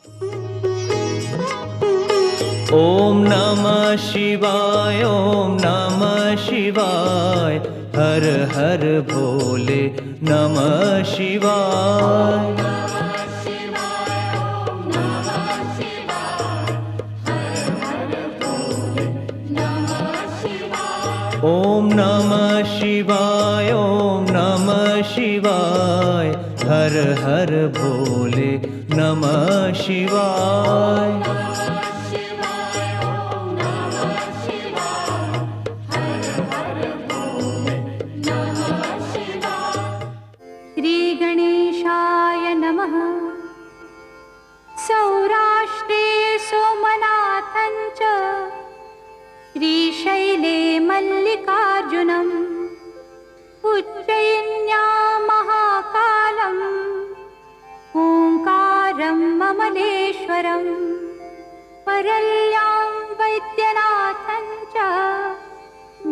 ओम नमः शिवाय, ओम नमः शिवाय, हर हर भोले नमः शिवाय। ओम नमः शिवाय, ओम नमः शिवाय, हर हर भोले नमः शिवाय। श्री गणेशाय नमः। सौराष्ट्रे सोमनाथं च श्रीशैले मल्लिकार्जुनम् उज्जयिन्यां महाकालम् ओंकारं ममलेश्वरम् परल्यां वैद्यनाथं च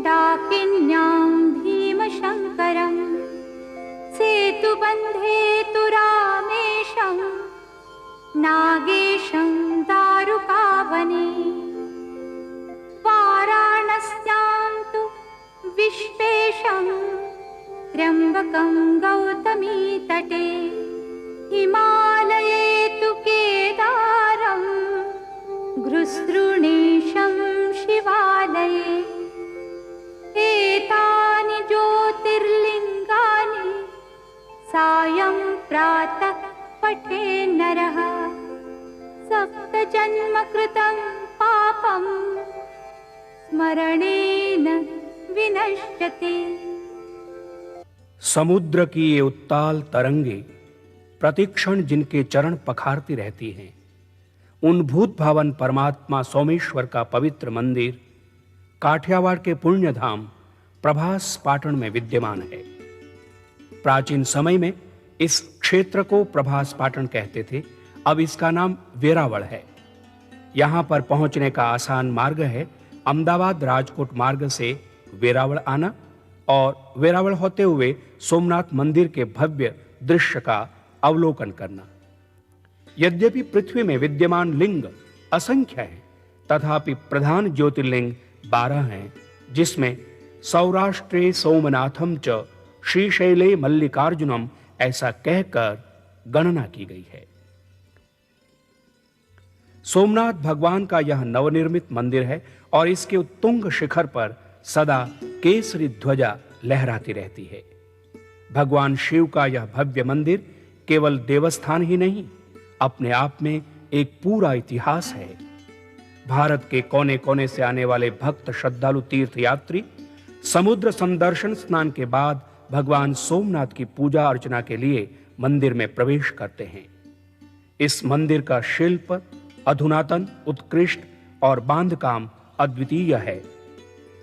डाकिन्यां भीमशङ्करम् सेतुबन्धे तु रामेशं नागेशं दारुकावने वाराणस्यां तु विश्वेशं त्र्यम्बकं गौतमीतटे हिमालये तु केदारं घृसृणेशं शिवालये एतानि ज्योतिर्लिङ्गानि सायं प्रातः पठे नरः सप्तजन्मकृतं पापं स्मरणेन विनश्यति। समुद्र की ये उत्ताल तरंगे प्रतिक्षण जिनके चरण पखारती रहती हैं, उन भूत भावन परमात्मा सोमेश्वर का पवित्र मंदिर काठियावाड़ के पुण्य धाम प्रभास पाटन में विद्यमान है। प्राचीन समय में इस क्षेत्र को प्रभास पाटन कहते थे, अब इसका नाम वेरावल है। यहां पर पहुंचने का आसान मार्ग है अहमदाबाद राजकोट मार्ग से वेरावल आना और वेरावल होते हुए सोमनाथ मंदिर के भव्य दृश्य का अवलोकन करना। यद्यपि पृथ्वी में विद्यमान लिंग असंख्य है, तथापि प्रधान ज्योतिर्लिंग 12 हैं, जिसमें सौराष्ट्रे सोमनाथम च श्रीशैले मल्लिकार्जुनम ऐसा कहकर गणना की गई है। सोमनाथ भगवान का यह नवनिर्मित मंदिर है और इसके उत्तुंग शिखर पर सदा केसरी ध्वजा लहराती रहती है। भगवान शिव का यह भव्य मंदिर केवल देवस्थान ही नहीं, अपने आप में एक पूरा इतिहास है। भारत के कोने कोने से आने वाले भक्त श्रद्धालु तीर्थयात्री समुद्र संदर्शन स्नान के बाद भगवान सोमनाथ की पूजा अर्चना के लिए मंदिर में प्रवेश करते हैं। इस मंदिर का शिल्प अधुनातन, उत्कृष्ट और बांधकाम अद्वितीय है।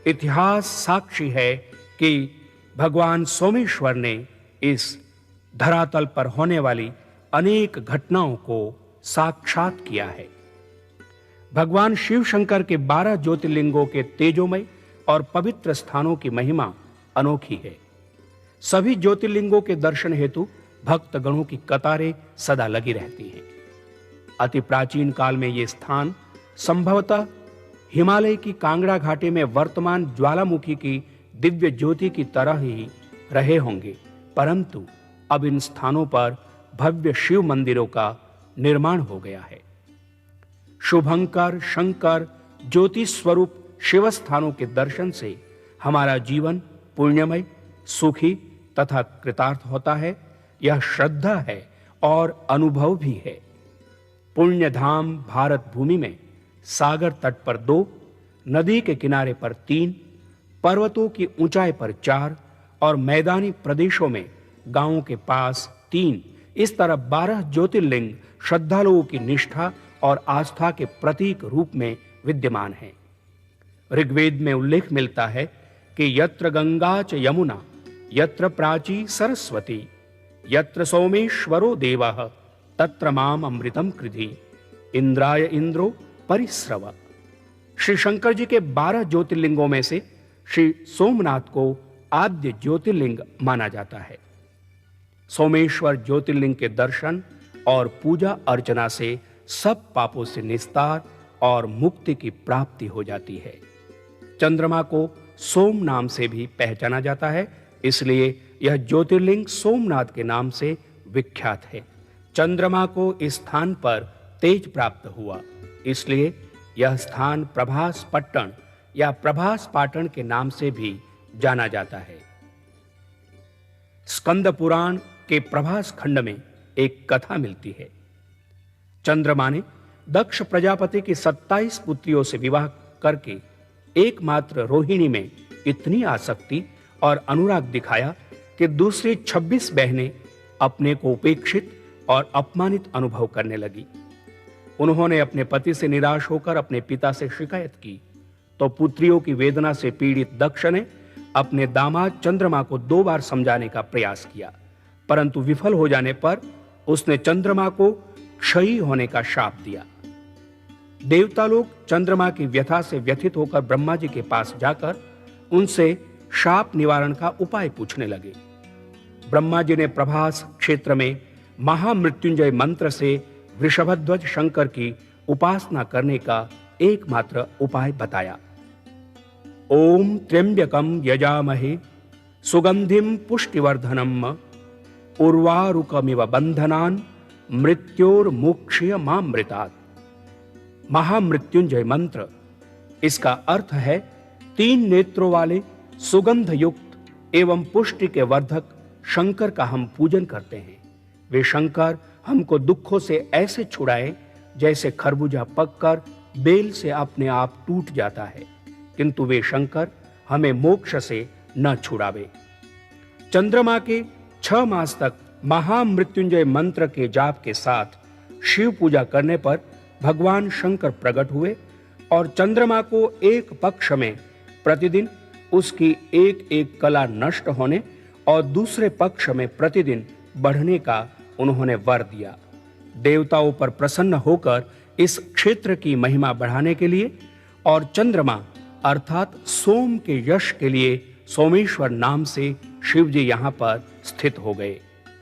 इतिहास साक्षी है कि भगवान सोमेश्वर ने इस धरातल पर होने वाली अनेक घटनाओं को साक्षात किया है। भगवान शिव शंकर के 12 ज्योतिर्लिंगों के तेजोमय और पवित्र स्थानों की महिमा अनोखी है। सभी ज्योतिर्लिंगों के दर्शन हेतु भक्तगणों की कतारें सदा लगी रहती हैं। अति प्राचीन काल में ये स्थान संभवतः हिमालय की कांगड़ा घाटी में वर्तमान ज्वालामुखी की दिव्य ज्योति की तरह ही रहे होंगे, परंतु अब इन स्थानों पर भव्य शिव मंदिरों का निर्माण हो गया है। शुभंकर शंकर ज्योति स्वरूप शिव स्थानों के दर्शन से हमारा जीवन पुण्यमय, सुखी तथा कृतार्थ होता है। यह श्रद्धा है और अनुभव भी है। पुण्य धाम भारत भूमि में सागर तट पर 2, नदी के किनारे पर 3, पर्वतों की ऊंचाई पर 4 और मैदानी प्रदेशों में गांवों के पास 3, इस तरह 12 ज्योतिर्लिंग श्रद्धालुओं की निष्ठा और आस्था के प्रतीक रूप में विद्यमान हैं। ऋग्वेद में उल्लेख मिलता है कि यत्र गंगा च यमुना यत्र प्राची सरस्वती यत्र सोमेश्वरो देवः तत्र माम अमृतम कृधि इंद्राय इंद्रो परिस्रव। श्री शंकर जी के 12 ज्योतिर्लिंगों में से श्री सोमनाथ को आद्य ज्योतिर्लिंग माना जाता है। सोमेश्वर ज्योतिर्लिंग के दर्शन और पूजा अर्चना से सब पापों से निस्तार और मुक्ति की प्राप्ति हो जाती है। चंद्रमा को सोम नाम से भी पहचाना जाता है, इसलिए यह ज्योतिर्लिंग सोमनाथ के नाम से विख्यात है। चंद्रमा को इस स्थान पर तेज प्राप्त हुआ, इसलिए यह स्थान प्रभास पट्टन या प्रभास पाटन के नाम से भी जाना जाता है। स्कंद पुराण के प्रभास खंड में एक कथा मिलती है। चंद्रमा ने दक्ष प्रजापति की 27 पुत्रियों से विवाह करके एकमात्र रोहिणी में इतनी आसक्ति और अनुराग दिखाया कि दूसरी 26 बहनें अपने को उपेक्षित और अपमानित अनुभव करने लगी। उन्होंने अपने पति से निराश होकर अपने पिता से शिकायत की, तो पुत्रियों की वेदना से पीड़ित दक्ष ने अपने दामाद चंद्रमा को 2 बार समझाने का प्रयास किया, परंतु विफल हो जाने पर उसने चंद्रमा को क्षयी होने का शाप दिया। देवता लोग चंद्रमा की व्यथा से व्यथित होकर ब्रह्मा जी के पास जाकर उनसे शाप निवारण का उपाय पूछने लगे। ब्रह्मा जी ने प्रभास क्षेत्र में महामृत्युंजय मंत्र से वृषभध्वज शंकर की उपासना करने का एकमात्र उपाय बताया। ओम त्र्यंबकम यजामहे सुगंधिम पुष्टिवर्धनम उर्वारुकमिव बंधनान मृत्योर्मुक्षीय मामृतात्। महामृत्युंजय मंत्र, इसका अर्थ है 3 नेत्रों वाले सुगंध युक्त एवं पुष्टि के वर्धक शंकर का हम पूजन करते हैं। वे शंकर हमको दुखों से ऐसे छुड़ाए जैसे खरबूजा पककर बेल से अपने आप टूट जाता है, किंतु वे शंकर हमें मोक्ष से न छुड़ावे। चंद्रमा के 6 मास तक महामृत्युंजय मंत्र के जाप के साथ शिव पूजा करने पर भगवान शंकर प्रकट हुए और चंद्रमा को एक पक्ष में प्रतिदिन उसकी एक कला नष्ट होने और दूसरे पक्ष में प्रतिदिन बढ़ने का उन्होंने वर दिया। देवताओं पर प्रसन्न होकर इस क्षेत्र की महिमा बढ़ाने के लिए और चंद्रमा अर्थात सोम के यश के लिए सोमेश्वर नाम से शिव जी यहां पर स्थित हो गए।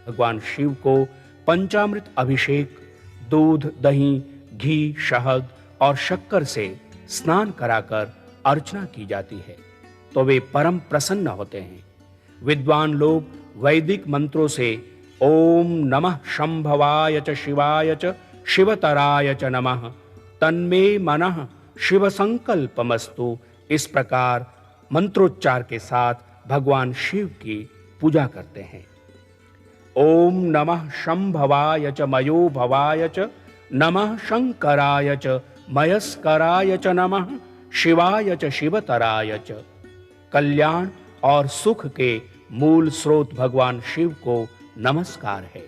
भगवान शिव को पंचामृत अभिषेक, दूध, दही, घी, शहद और शक्कर से स्नान कराकर अर्चना की जाती है, तो वे परम प्रसन्न होते हैं। विद्वान लोग वैदिक मंत्रों से ओम नमः शंभवाय च शिवाय च शिवतराय च नमः तन्मे मनः शिव संकल्पमस्तु, इस प्रकार मंत्रोच्चार के साथ भगवान शिव की पूजा करते हैं। ओम नमः शंभवाय च मयोभवाय च नमः शंकराय च मयस्कराय च नमः शिवाय च शिवतराय च। कल्याण और सुख के मूल स्रोत भगवान शिव को नमस्कार है।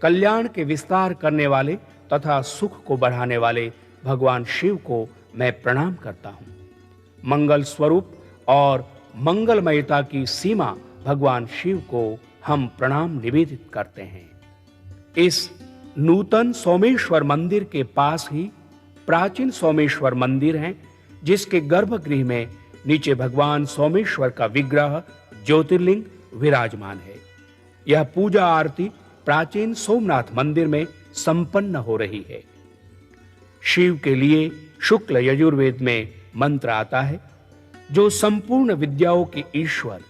कल्याण के विस्तार करने वाले तथा सुख को बढ़ाने वाले भगवान शिव को मैं प्रणाम करता हूं। मंगल स्वरूप और मंगलमयता की सीमा भगवान शिव को हम प्रणाम निवेदित करते हैं। इस नूतन सोमेश्वर मंदिर के पास ही प्राचीन सोमेश्वर मंदिर है, जिसके गर्भगृह में नीचे भगवान सोमेश्वर का विग्रह ज्योतिर्लिंग विराजमान है। यह पूजा आरती प्राचीन सोमनाथ मंदिर में संपन्न हो रही है। शिव के लिए शुक्ल यजुर्वेद में मंत्र आता है, जो संपूर्ण विद्याओं के ईश्वर,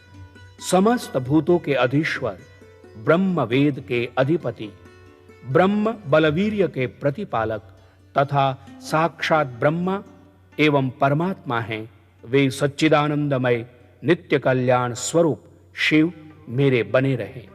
समस्त भूतों के अधीश्वर, ब्रह्म वेद के अधिपति, ब्रह्म बलवीर्य के प्रतिपालक तथा साक्षात ब्रह्मा एवं परमात्मा हैं। वे सच्चिदानंदमय नित्य कल्याण स्वरूप शिव मेरे बने रहें।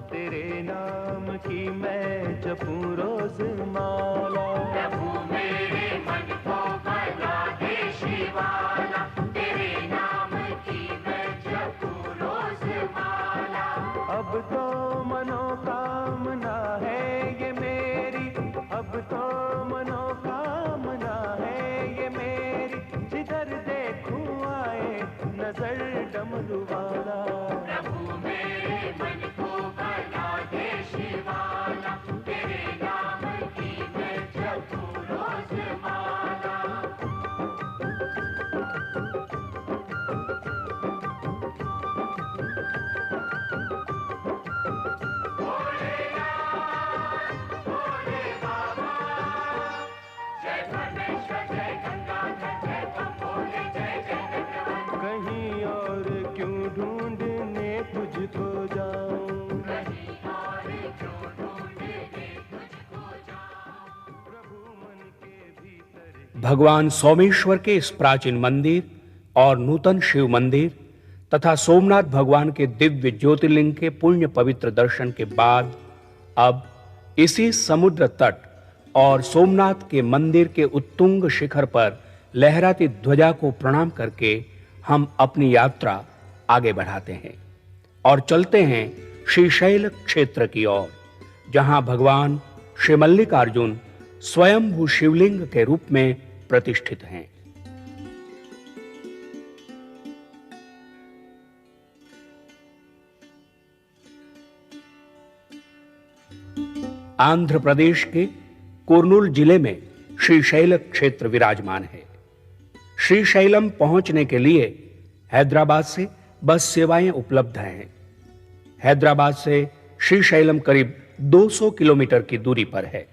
तेरे नाम की मैं जपूं रोज माला, प्रभु मेरे मन को बना दे शिवाला, तेरे नाम की मैं जपूं रोज माला। अब तो मनोकामना है ये मेरी, अब तो मनोकामना है ये मेरी, जिधर देखूं आए नजर डमरू वाला, प्रभु मेरे मन को बना दे शिवाला, तेरे नाम की भगवान सोमेश्वर के इस प्राचीन मंदिर और नूतन शिव मंदिर तथा सोमनाथ भगवान के दिव्य ज्योतिर्लिंग के पुण्य पवित्र दर्शन के बाद अब इसी समुद्र तट और सोमनाथ के मंदिर के उत्तुंग शिखर पर लहराती ध्वजा को प्रणाम करके हम अपनी यात्रा आगे बढ़ाते हैं और चलते हैं श्रीशैल क्षेत्र की ओर, जहां भगवान श्री मल्लिकार्जुन स्वयंभू शिवलिंग के रूप में प्रतिष्ठित हैं। आंध्र प्रदेश के कुर्नूल जिले में श्रीशैल क्षेत्र विराजमान है। श्रीशैलम पहुंचने के लिए हैदराबाद से बस सेवाएं उपलब्ध हैं। हैदराबाद से श्रीशैलम करीब 200 किलोमीटर की दूरी पर है।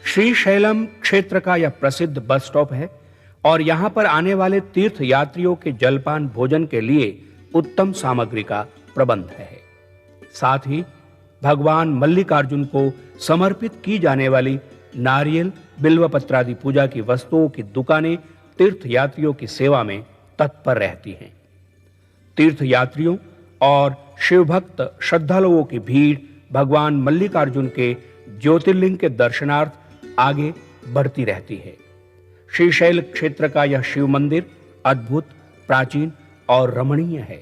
श्रीशैलम क्षेत्र का यह प्रसिद्ध बस स्टॉप है और यहां पर आने वाले तीर्थ यात्रियों के जलपान भोजन के लिए उत्तम सामग्री का प्रबंध है। साथ ही भगवान मल्लिकार्जुन को समर्पित की जाने वाली नारियल, बिल्वपत्र आदि पूजा की वस्तुओं की दुकानें तीर्थ यात्रियों की सेवा में तत्पर रहती हैं। तीर्थ यात्रियों और शिव भक्त श्रद्धालुओं की भीड़ भगवान मल्लिकार्जुन के ज्योतिर्लिंग के दर्शनार्थ आगे बढ़ती रहती है। श्रीशैल क्षेत्र का यह शिव मंदिर अद्भुत, प्राचीन और रमणीय है।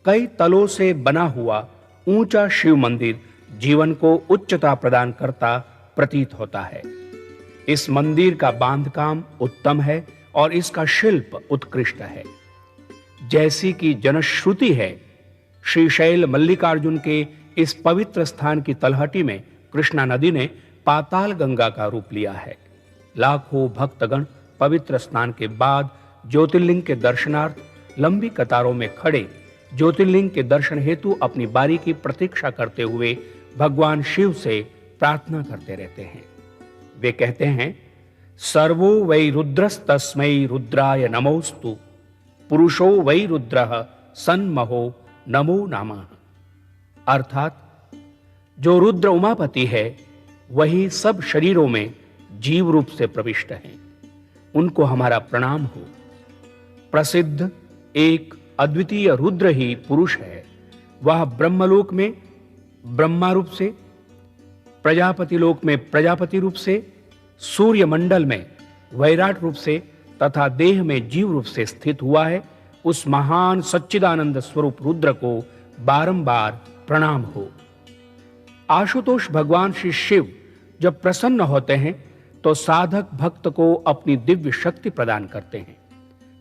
कई तलों से बना हुआ ऊंचा शिव मंदिर जीवन को उच्चता प्रदान करता प्रतीत होता है। इस मंदिर का बांधकाम उत्तम है और इसका शिल्प उत्कृष्ट है। जैसी कि जनश्रुति है, श्रीशैल मल्लिकार्जुन के इस पवित्र स्थान की तलहटी में कृष्णा नदी ने पाताल गंगा का रूप लिया है। लाखों भक्तगण पवित्र स्नान के बाद ज्योतिर्लिंग के दर्शनार्थ लंबी कतारों में खड़े ज्योतिर्लिंग के दर्शन हेतु अपनी बारी की प्रतीक्षा करते हुए भगवान शिव से प्रार्थना करते रहते हैं। वे कहते हैं, सर्वो वै रुद्रस्तस्मै रुद्राय नमोस्तु, पुरुषो वै रुद्रः सन्महो नमो नमः। अर्थात जो रुद्र उमापति है वही सब शरीरों में जीव रूप से प्रविष्ट हैं, उनको हमारा प्रणाम हो। प्रसिद्ध एक अद्वितीय रुद्र ही पुरुष है। वह ब्रह्मलोक में ब्रह्मा रूप से, प्रजापति लोक में प्रजापति रूप से, सूर्य मंडल में वैराट रूप से तथा देह में जीव रूप से स्थित हुआ है। उस महान सच्चिदानंद स्वरूप रुद्र को बारंबार प्रणाम हो। आशुतोष भगवान श्री शिव जब प्रसन्न होते हैं तो साधक भक्त को अपनी दिव्य शक्ति प्रदान करते हैं,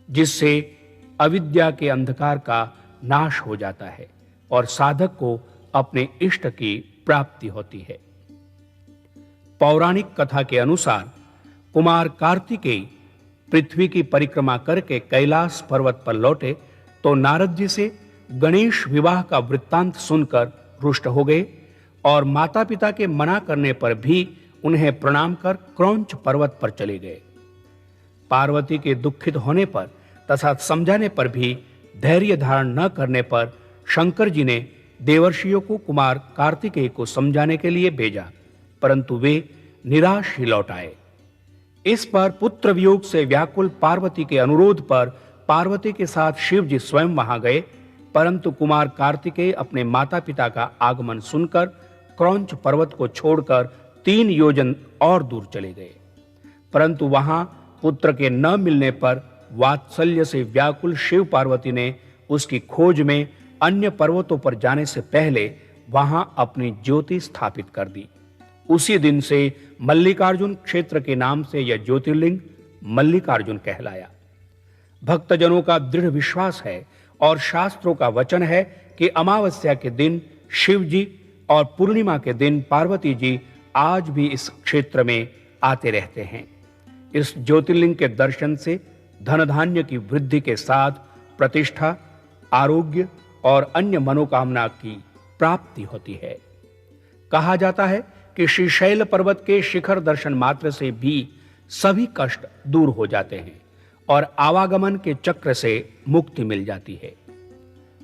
जिससे अविद्या के अंधकार का नाश हो जाता है और साधक को अपने इष्ट की प्राप्ति होती है। पौराणिक कथा के अनुसार कुमार कार्तिकेय पृथ्वी की परिक्रमा करके कैलाश पर्वत पर लौटे तो नारद जी से गणेश विवाह का वृत्तांत सुनकर रुष्ट हो गए और माता पिता के मना करने पर भी उन्हें प्रणाम कर क्रौंच पर्वत पर चले गए। पार्वती के दुखित होने पर तथा समझाने पर भी धैर्य धारण न करने पर शंकर जी ने देवर्षियों को कुमार कार्तिकेय को समझाने के लिए भेजा, परंतु वे निराश ही लौट आए। इस पर पुत्र वियोग से व्याकुल पार्वती के अनुरोध पर पार्वती के साथ शिव जी स्वयं वहां गए, परंतु कुमार कार्तिकेय अपने माता पिता का आगमन सुनकर क्रौंच पर्वत को छोड़कर 3 योजन और दूर चले गए। परंतु वहां पुत्र के न मिलने पर वात्सल्य से व्याकुल शिव पार्वती ने उसकी खोज में अन्य पर्वतों पर जाने से पहले वहां अपनी ज्योति स्थापित कर दी। उसी दिन से मल्लिकार्जुन क्षेत्र के नाम से यह ज्योतिर्लिंग मल्लिकार्जुन कहलाया। भक्तजनों का दृढ़ विश्वास है और शास्त्रों का वचन है कि अमावस्या के दिन शिव जी और पूर्णिमा के दिन पार्वती जी आज भी इस क्षेत्र में आते रहते हैं। इस ज्योतिर्लिंग के दर्शन से धन धान्य की वृद्धि के साथ प्रतिष्ठा, आरोग्य और अन्य मनोकामना की प्राप्ति होती है। कहा जाता है कि श्रीशैल पर्वत के शिखर दर्शन मात्र से भी सभी कष्ट दूर हो जाते हैं और आवागमन के चक्र से मुक्ति मिल जाती है।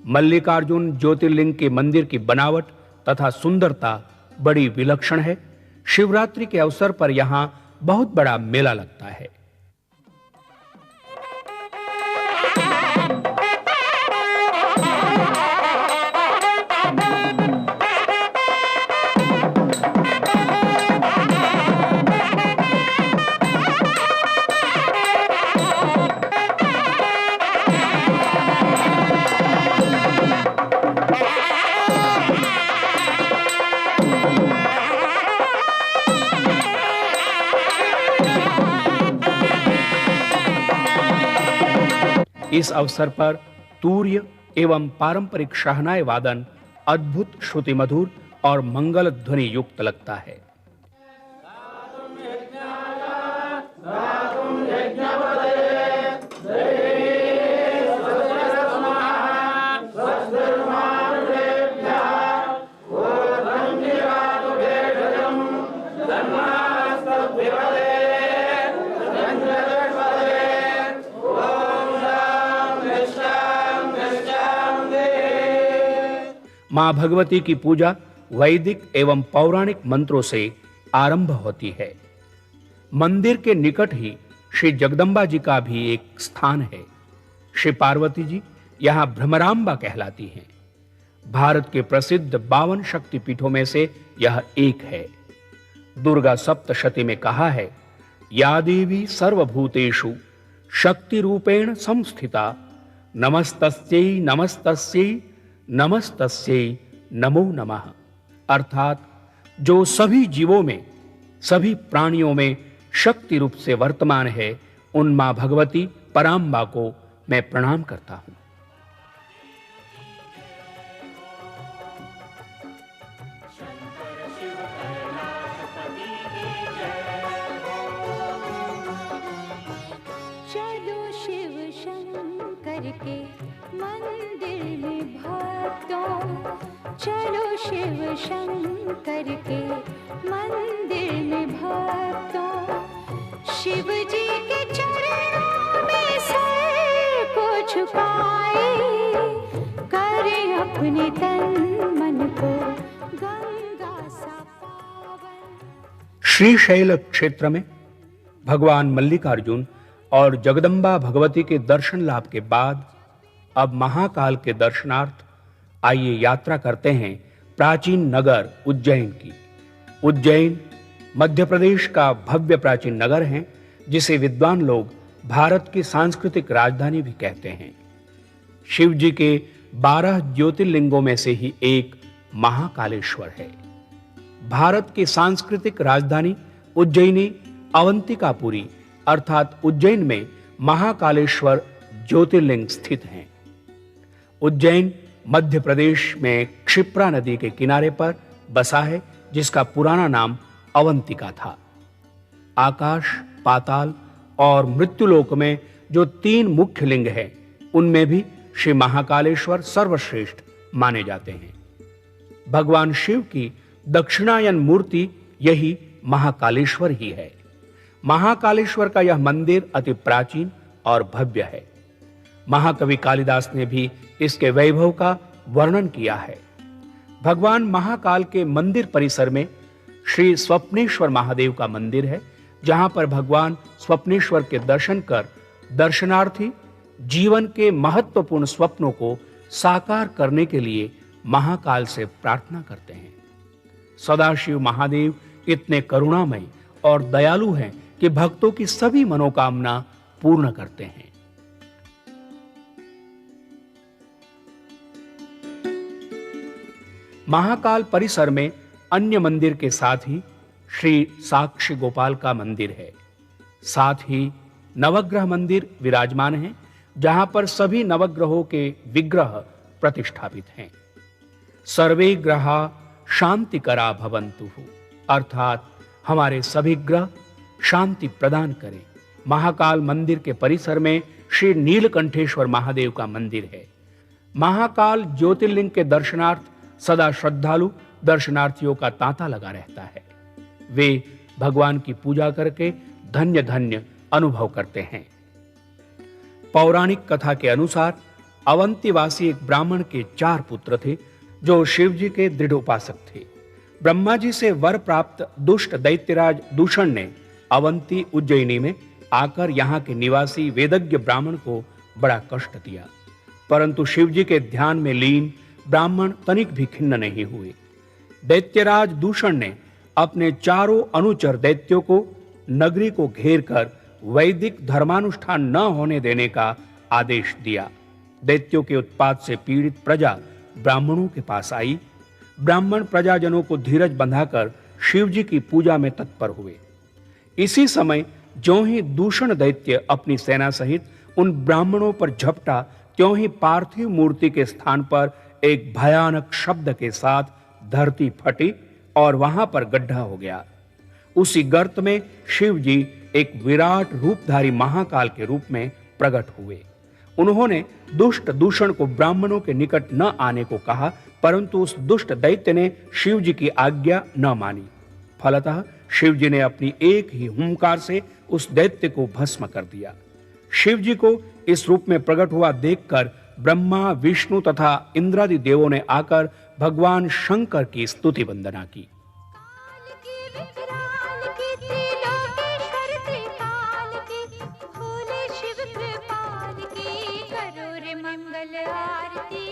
मल्लिकार्जुन ज्योतिर्लिंग के मंदिर की बनावट तथा सुंदरता बड़ी विलक्षण है। शिवरात्रि के अवसर पर यहां बहुत बड़ा मेला लगता है। इस अवसर पर तूर्य एवं पारंपरिक शहनाई वादन अद्भुत श्रुति मधुर और मंगल ध्वनि युक्त लगता है। मां भगवती की पूजा वैदिक एवं पौराणिक मंत्रों से आरंभ होती है। मंदिर के निकट ही श्री जगदम्बा जी का भी एक स्थान है। श्री पार्वती जी यहां भ्रमरांबा कहलाती हैं। भारत के प्रसिद्ध 52 शक्तिपीठों में से यह एक है। दुर्गा सप्तशती में कहा है, या देवी सर्वभूतेषु शक्ति रूपेण संस्थिता नमस्तस्यै नमस्तस्यै नमस्तस्यै नमो नमः। अर्थात जो सभी जीवों में, सभी प्राणियों में शक्ति रूप से वर्तमान है, उन मां भगवती परांबा को मैं प्रणाम करता हूं। चलो शिव शंकर के मंदिर में भक्तों, चलो शिव शंकर के मंदिर में भक्तों, शिव जी के चरणों में सर को झुकाए, करें अपने तन मन को गंगा सा पावन। श्रीशैल क्षेत्र में भगवान मल्लिकार्जुन और जगदम्बा भगवती के दर्शन लाभ के बाद अब महाकाल के दर्शनार्थ आइए यात्रा करते हैं प्राचीन नगर उज्जैन की। उज्जैन मध्य प्रदेश का भव्य प्राचीन नगर है, जिसे विद्वान लोग भारत की सांस्कृतिक राजधानी भी कहते हैं। शिव जी के 12 ज्योतिर्लिंगों में से ही एक महाकालेश्वर है। भारत की सांस्कृतिक राजधानी उज्जैनी अवंतिकापुरी अर्थात उज्जैन में महाकालेश्वर ज्योतिर्लिंग स्थित हैं। उज्जैन मध्य प्रदेश में क्षिप्रा नदी के किनारे पर बसा है, जिसका पुराना नाम अवंतिका था। आकाश, पाताल और मृत्युलोक में जो 3 मुख्य लिंग हैं, उनमें भी श्री महाकालेश्वर सर्वश्रेष्ठ माने जाते हैं। भगवान शिव की दक्षिणायन मूर्ति यही महाकालेश्वर ही है। महाकालेश्वर का यह मंदिर अति प्राचीन और भव्य है। महाकवि कालिदास ने भी इसके वैभव का वर्णन किया है। भगवान महाकाल के मंदिर परिसर में श्री स्वप्नेश्वर महादेव का मंदिर है, जहां पर भगवान स्वप्नेश्वर के दर्शन कर दर्शनार्थी जीवन के महत्वपूर्ण स्वप्नों को साकार करने के लिए महाकाल से प्रार्थना करते हैं। सदाशिव महादेव इतने करुणामय और दयालु हैं कि भक्तों की सभी मनोकामना पूर्ण करते हैं। महाकाल परिसर में अन्य मंदिर के साथ ही श्री साक्षी गोपाल का मंदिर है। साथ ही नवग्रह मंदिर विराजमान है, जहां पर सभी नवग्रहों के विग्रह प्रतिष्ठापित हैं। सर्वे ग्रहा शांतिकरा भवन्तु, अर्थात हमारे सभी ग्रह शांति प्रदान करें। महाकाल मंदिर के परिसर में श्री नीलकंठेश्वर महादेव का मंदिर है। महाकाल ज्योतिर्लिंग के दर्शनार्थ सदा श्रद्धालु दर्शनार्थियों का तांता लगा रहता है। वे भगवान की पूजा करके धन्य धन्य अनुभव करते हैं। पौराणिक कथा के अनुसार अवंतीवासी एक ब्राह्मण के 4 पुत्र थे जो शिव जी के दृढ़ उपासक थे। ब्रह्मा जी से वर प्राप्त दुष्ट दैत्यराज दूषण ने अवंती उज्जैनी में आकर यहाँ के निवासी वेदज्ञ ब्राह्मण को बड़ा कष्ट दिया, परंतु शिव जी के ध्यान में लीन ब्राह्मण तनिक भी खिन्न नहीं हुए। दैत्यराज दूषण ने अपने चारों अनुचर दैत्यों को नगरी को घेर कर वैदिक धर्मानुष्ठान न होने देने का आदेश दिया। दैत्यों के उत्पात से पीड़ित प्रजा ब्राह्मणों के पास आई। ब्राह्मण प्रजाजनों को धीरज बंधाकर शिव जी की पूजा में तत्पर हुए। इसी समय ज्यों ही दूषण दैत्य अपनी सेना सहित उन ब्राह्मणों पर झपटा, त्यों ही पार्थिव मूर्ति के स्थान पर एक भयानक शब्द के साथ धरती फटी और वहां पर गड्ढा हो गया। उसी गर्त में शिव जी एक विराट रूपधारी महाकाल के रूप में प्रकट हुए। उन्होंने दुष्ट दूषण को ब्राह्मणों के निकट न आने को कहा, परंतु उस दुष्ट दैत्य ने शिव जी की आज्ञा न मानी। फलतः शिव जी ने अपनी एक ही हुंकार से उस दैत्य को भस्म कर दिया। शिव जी को इस रूप में प्रकट हुआ देखकर ब्रह्मा, विष्णु तथा इंद्रादि देवों ने आकर भगवान शंकर की स्तुति वंदना की। काल की विकराल की त्रिलोकेश्वर त्रिकाल की, भोले शिव कृपाल की, करो रे मंगल आरती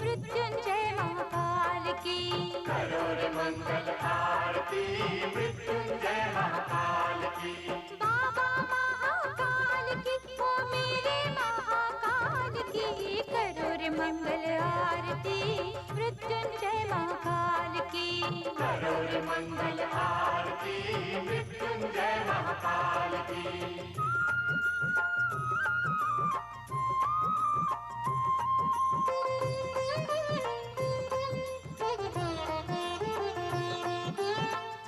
मृत्युंजय महाकाल की, करो रे मंगल आरती मृत्युंजय महाकाल की। बाबा महाकाल की, ओ मेरे महाकाल की, करो रे मंगल आरती मृत्युंजय महाकाल की, करो रे मंगल आरती मृत्युंजय महाकाल की।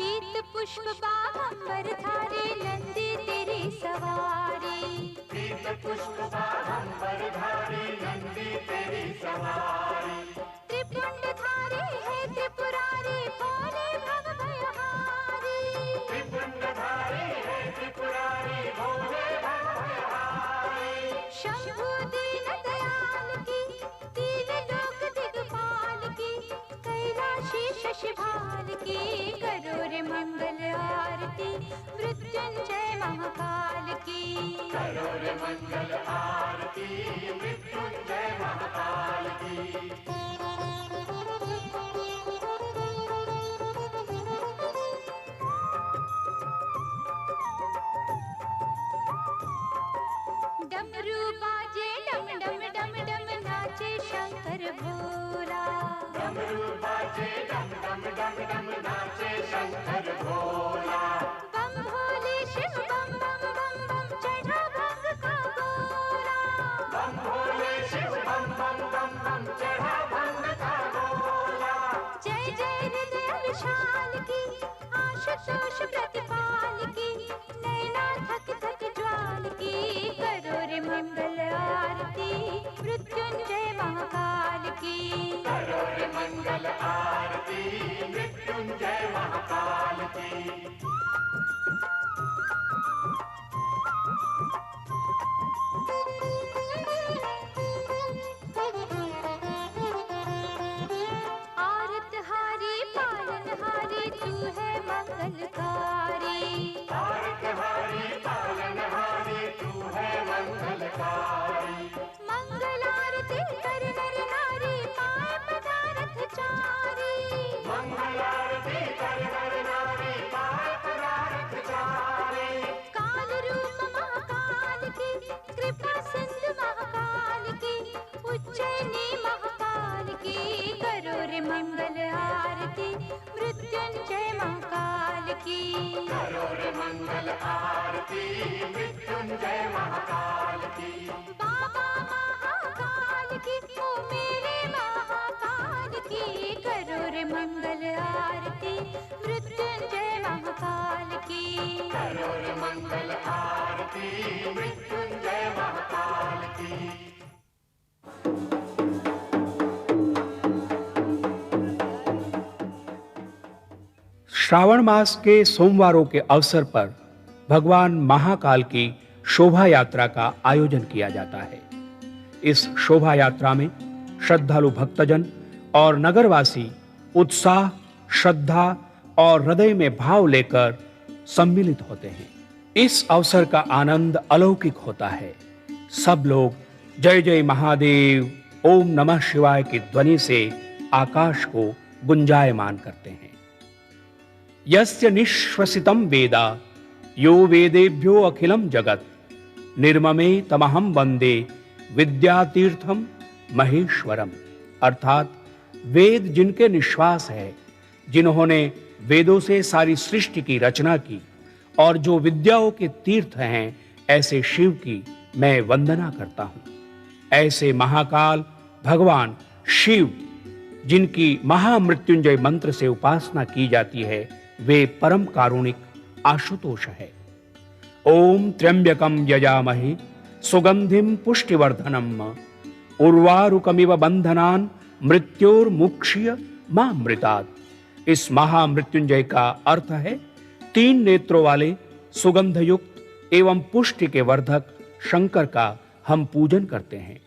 पीत पुष्प बागंबर धारे नंदी तेरी सवारी, पीत पुष्प बागंबर धारे नंदी तेरी सवारी। त्रिपुंड धारी है त्रिपुरारी, भोले भव भयहारी, त्रिपुंड धारी है त्रिपुरारी, भोले भव भयहारी। शंभु दीन दयाल की, तीन लोक दिगपाल की, कैलाशी शशिभाल की, करो रे मंगल आरती मृत्युंजय महाकाल की, करो रे मंगल आरती मृत्युंजय महाकाल की। डमरू बाजे डम डम डम डम, नाचे शंकर भोला, डमरू बाजे डम डम डम डम, नाचे शंकर भोला। बम भोले शिव बम बम बम बम, चढ़ा भंग का गोला, बम भोले शिव बम बम बम बम, चढ़ा भंग का गोला। जय जय हृदय विशाल की, आशुतोष प्रतिपाल की, नैना थक थक ज्वाल की, करो रे मंगल आरती मृत्युंजय महाकाल की, करो रे मंगल आरती मृत्युंजय महाकाल की। आरतहारी पालनहारी, तू है मंगलकारी, आरतहारी पालनहारी, तू है मंगलकारी। मंगल आरती कर नर नारी, पाए पदारथ चारी, मंगल आरती कर नर नारी, पाए पदारथ चारी। काल रूप महाकाल की, कृपा सिंधु महाकाल की, उज्जैनी महाकाल की, करो रे मंगल आरती मृत्युंजय महाकाल की, करो रे मंगल आरती मृत्युंजय महाकाल की। बाबा महाकाल की, ओ मेरे महाकाल की, करो रे मंगल आरती मृत्युंजय महाकाल की, करो रे मंगल आरती मृत्युंजय महाकाल की। श्रावण मास के सोमवारों के अवसर पर भगवान महाकाल की शोभा यात्रा का आयोजन किया जाता है। इस शोभा यात्रा में श्रद्धालु भक्तजन और नगरवासी उत्साह, श्रद्धा और हृदय में भाव लेकर सम्मिलित होते हैं। इस अवसर का आनंद अलौकिक होता है। सब लोग जय जय महादेव, ओम नमः शिवाय की ध्वनि से आकाश को गुंजायमान करते हैं। यस्य निश्वसितं वेदा यो वेदेभ्यो अखिलम जगत निर्ममे तमहम वंदे विद्यातीर्थम महेश्वरम। अर्थात वेद जिनके निश्वास है, जिन्होंने वेदों से सारी सृष्टि की रचना की और जो विद्याओं के तीर्थ हैं, ऐसे शिव की मैं वंदना करता हूं। ऐसे महाकाल भगवान शिव जिनकी महामृत्युंजय मंत्र से उपासना की जाती है, वे परम कारुणिक आशुतोष है। ओम त्र्यंबकम यजामहे सुगंधिम पुष्टिवर्धनम उर्वारुकमिव बंधनान मृत्योर्मुक्ष्य मामृतात्। इस महामृत्युंजय का अर्थ है 3 नेत्रों वाले सुगंधयुक्त एवं पुष्टि के वर्धक शंकर का हम पूजन करते हैं।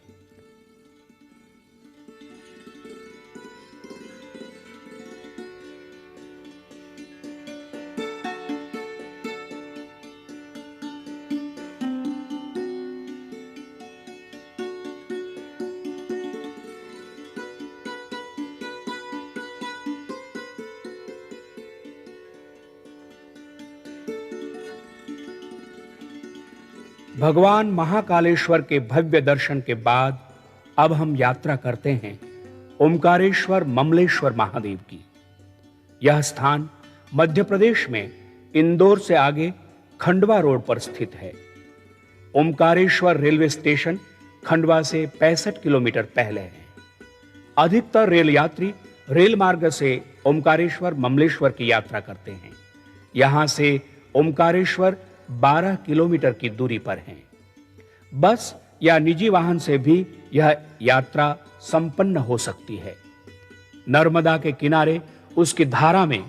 भगवान महाकालेश्वर के भव्य दर्शन के बाद अब हम यात्रा करते हैं ओमकारेश्वर ममलेश्वर महादेव की। यह स्थान मध्य प्रदेश में इंदौर से आगे खंडवा रोड पर स्थित है। ओमकारेश्वर रेलवे स्टेशन खंडवा से 65 किलोमीटर पहले है। अधिकतर रेल यात्री रेल मार्ग से ओमकारेश्वर ममलेश्वर की यात्रा करते हैं। यहां से ओमकारेश्वर 12 किलोमीटर की दूरी पर है। बस या निजी वाहन से भी यह यात्रा संपन्न हो सकती है। नर्मदा के किनारे उसकी धारा में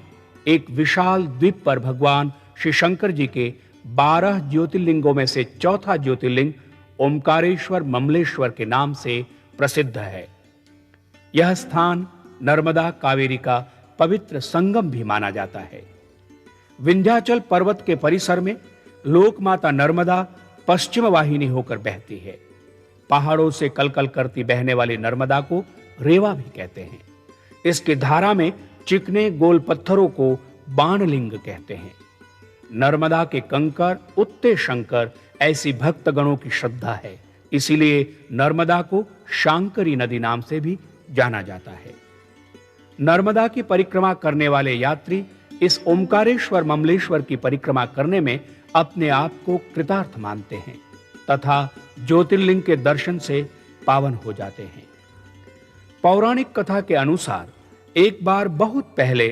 एक विशाल द्वीप पर भगवान श्री शंकर जी के 12 ज्योतिर्लिंगों में से चौथा ज्योतिर्लिंग ओमकारेश्वर ममलेश्वर के नाम से प्रसिद्ध है। यह स्थान नर्मदा कावेरी का पवित्र संगम भी माना जाता है। विंध्याचल पर्वत के परिसर में लोकमाता नर्मदा पश्चिम वाहिनी होकर बहती है। पहाड़ों से कलकल करती बहने वाली नर्मदा को रेवा भी कहते हैं। इसकी धारा में चिकने गोल पत्थरों को बाणलिंग कहते हैं। नर्मदा के कंकर उत्ते शंकर ऐसी भक्तगणों की श्रद्धा है, इसीलिए नर्मदा को शांकरी नदी नाम से भी जाना जाता है। नर्मदा की परिक्रमा करने वाले यात्री इस ओमकारेश्वर ममलेश्वर की परिक्रमा करने में अपने आप को कृतार्थ मानते हैं तथा ज्योतिर्लिंग के दर्शन से पावन हो जाते हैं। पौराणिक कथा के अनुसार एक बार बहुत पहले